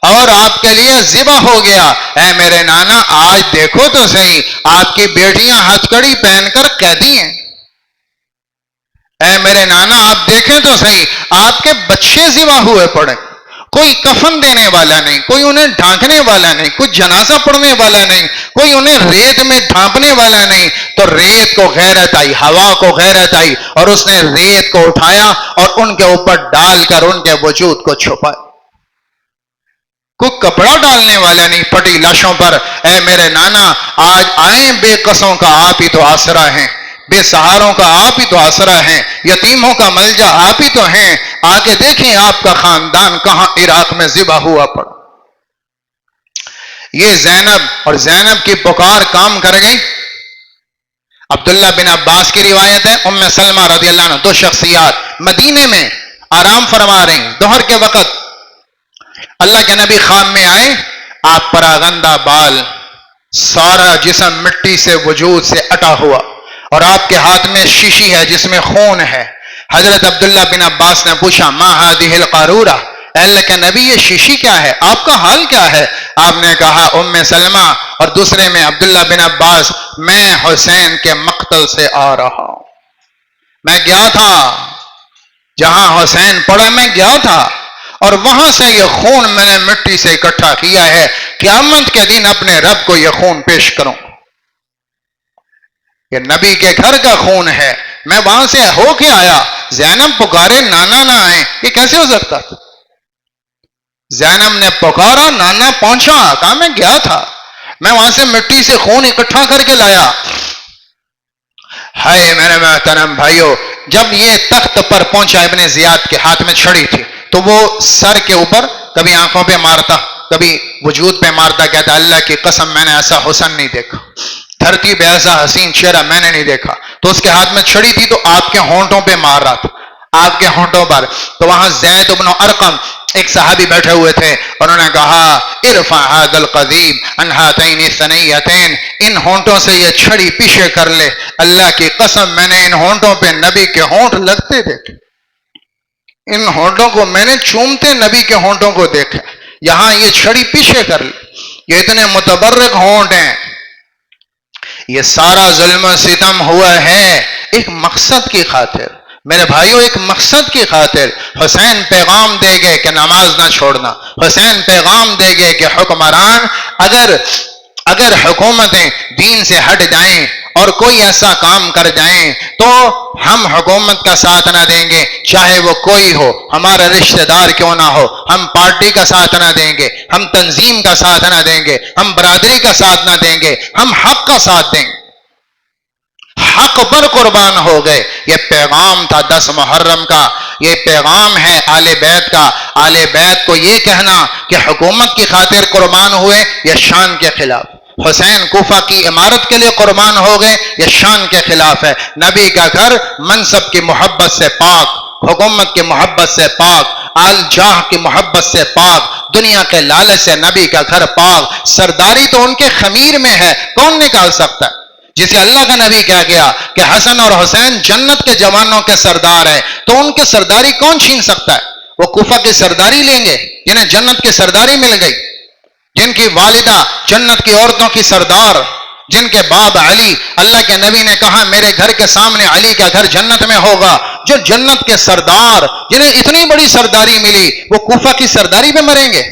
Speaker 1: اور آپ کے لیے ذبح ہو گیا۔ اے میرے نانا آج دیکھو تو صحیح، آپ کی بیٹیاں ہتھکڑی پہن کر قیدی ہیں، اے میرے نانا آپ دیکھیں تو صحیح، آپ کے بچے ذبح ہوئے پڑے، کوئی کفن دینے والا نہیں، کوئی انہیں ڈھانکنے والا نہیں، کوئی جنازہ پڑھنے والا نہیں، کوئی انہیں ریت میں ڈھانپنے والا نہیں۔ تو ریت کو غیرت آئی، ہوا کو غیرت آئی، اور اس نے ریت کو اٹھایا اور ان کے اوپر ڈال کر ان کے وجود کو چھپایا، کوئی کپڑا ڈالنے والا نہیں پھٹی لاشوں پر۔ اے میرے نانا آج آئیں بے قصوں کا آپ ہی تو آسرا ہیں، بے سہاروں کا آپ ہی تو آسرا ہیں، یتیموں کا ملجا آپ ہی تو ہیں، آگے دیکھیں آپ کا خاندان کہاں عراق میں ذبح ہوا پڑا۔ یہ زینب اور زینب کی پکار کام کر گئی۔ عبداللہ بن عباس کی روایت ہے، ام سلمہ رضی اللہ عنہ، دو شخصیات مدینے میں آرام فرما رہی، ظہر کے وقت اللہ کے نبی خواب میں آئے، آپ پراگندہ بال، سارا جسم مٹی سے وجود سے اٹا ہوا، اور آپ کے ہاتھ میں شیشی ہے جس میں خون ہے۔ حضرت عبداللہ بن عباس نے پوچھا ما هذه القارورہ، اے اللہ کے نبی یہ شیشی کیا ہے، آپ کا حال کیا ہے؟ آپ نے کہا ام سلمہ، اور دوسرے میں عبداللہ بن عباس، میں حسین کے مقتل سے آ رہا ہوں، میں گیا تھا جہاں حسین پڑا، میں گیا تھا اور وہاں سے یہ خون میں نے مٹی سے اکٹھا کیا ہے، قیامت کے دن اپنے رب کو یہ خون پیش کروں۔ یہ نبی کے گھر کا خون ہے، میں وہاں سے ہو کے آیا، زینب پکارے نانا نہ آئے، یہ کیسے ہو سکتا تھا؟ زینب نے پکارا، نانا پہنچا، کہا میں گیا تھا، میں وہاں سے مٹی سے خون اکٹھا کر کے لایا۔ ہائے میرے محترم بھائیو، جب یہ تخت پر پہنچا، ابن زیاد کے ہاتھ میں چھڑی تھی، تو وہ سر کے اوپر کبھی آنکھوں پہ مارتا، کبھی وجود پہ مارتا، کہتا اللہ کی قسم میں نے ایسا حسن نہیں دیکھا، دھرتی پہ ایسا حسین چہرہ میں نے نہیں دیکھا۔ تو اس کے ہاتھ میں چھڑی تھی تو آپ کے ہونٹوں پہ مار رہا تھا، آپ کے ہونٹوں پر۔ تو وہاں زید بن ارقم ایک صحابی بیٹھے ہوئے تھے، انہوں نے کہا ارفع هذا القضیب عن هاتین الثنیتین، ان ہونٹوں سے یہ چھڑی پیچھے کر لے، اللہ کی قسم میں نے ان ہونٹوں پہ نبی کے ہونٹ لگتے دیکھے، ان ہونٹوں کو میں نے چومتے نبی کے ہونٹوں کو دیکھا، یہاں یہ چھڑی پیچھے کر لے، یہ اتنے متبرک ہونٹ ہیں۔ یہ سارا ظلم و ستم ہوا ہے ایک مقصد کی خاطر، میرے بھائیوں، ایک مقصد کی خاطر۔ حسین پیغام دے گئے کہ نماز نہ چھوڑنا، حسین پیغام دے گئے کہ حکمران اگر حکومتیں دین سے ہٹ جائیں اور کوئی ایسا کام کر جائیں تو ہم حکومت کا ساتھ نہ دیں گے، چاہے وہ کوئی ہو، ہمارا رشتہ دار کیوں نہ ہو، ہم پارٹی کا ساتھ نہ دیں گے، ہم تنظیم کا ساتھ نہ دیں گے، ہم برادری کا ساتھ نہ دیں گے، ہم حق کا ساتھ دیں گے، حق پر قربان ہو گئے۔ یہ پیغام تھا 10 محرم کا، یہ پیغام ہے آل بیت کا۔ آل بیت کو یہ کہنا کہ حکومت کی خاطر قربان ہوئے، یہ شان کے خلاف۔ حسین کوفہ کی عمارت کے لیے قربان ہو گئے، یہ شان کے خلاف ہے۔ نبی کا گھر منصب کی محبت سے پاک، حکومت کی محبت سے پاک، آل جاہ کی محبت سے پاک، دنیا کے لالچ سے نبی کا گھر پاک۔ سرداری تو ان کے خمیر میں ہے، کون نکال سکتا ہے؟ جسے اللہ کا نبی کہا گیا کہ حسن اور حسین جنت کے جوانوں کے سردار ہیں، تو ان کے سرداری کون چھین سکتا ہے؟ وہ کوفہ کی سرداری لیں گے جنہیں جنت کی سرداری مل گئی، جن کی والدہ جنت کی عورتوں کی سردار، جن کے باپ علی، اللہ کے نبی نے کہا میرے گھر کے سامنے علی کا گھر جنت میں ہوگا، جو جنت کے سردار جنہیں اتنی بڑی سرداری ملی، وہ کوفہ کی سرداری پہ مریں گے؟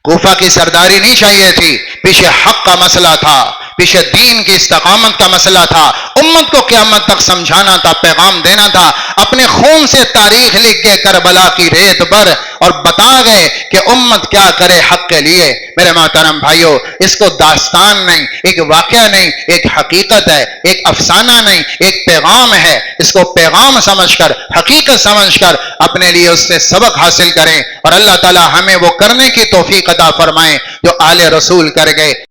Speaker 1: کوفہ کی سرداری نہیں چاہیے تھی، پیچھے حق کا مسئلہ تھا، پیچھے دین کی استقامت کا مسئلہ تھا، امت کو قیامت تک سمجھانا تھا، پیغام دینا تھا۔ اپنے خون سے تاریخ لکھ کے کربلا کی ریت پر اور بتا گئے کہ امت کیا کرے حق کے لیے۔ میرے محترم بھائیوں، اس کو داستان نہیں، ایک واقعہ نہیں، ایک حقیقت ہے، ایک افسانہ نہیں، ایک پیغام ہے۔ اس کو پیغام سمجھ کر، حقیقت سمجھ کر اپنے لیے اس سے سبق حاصل کریں، اور اللہ تعالی ہمیں وہ کرنے کی توفیق عطا فرمائیں جو آل رسول کر گئے۔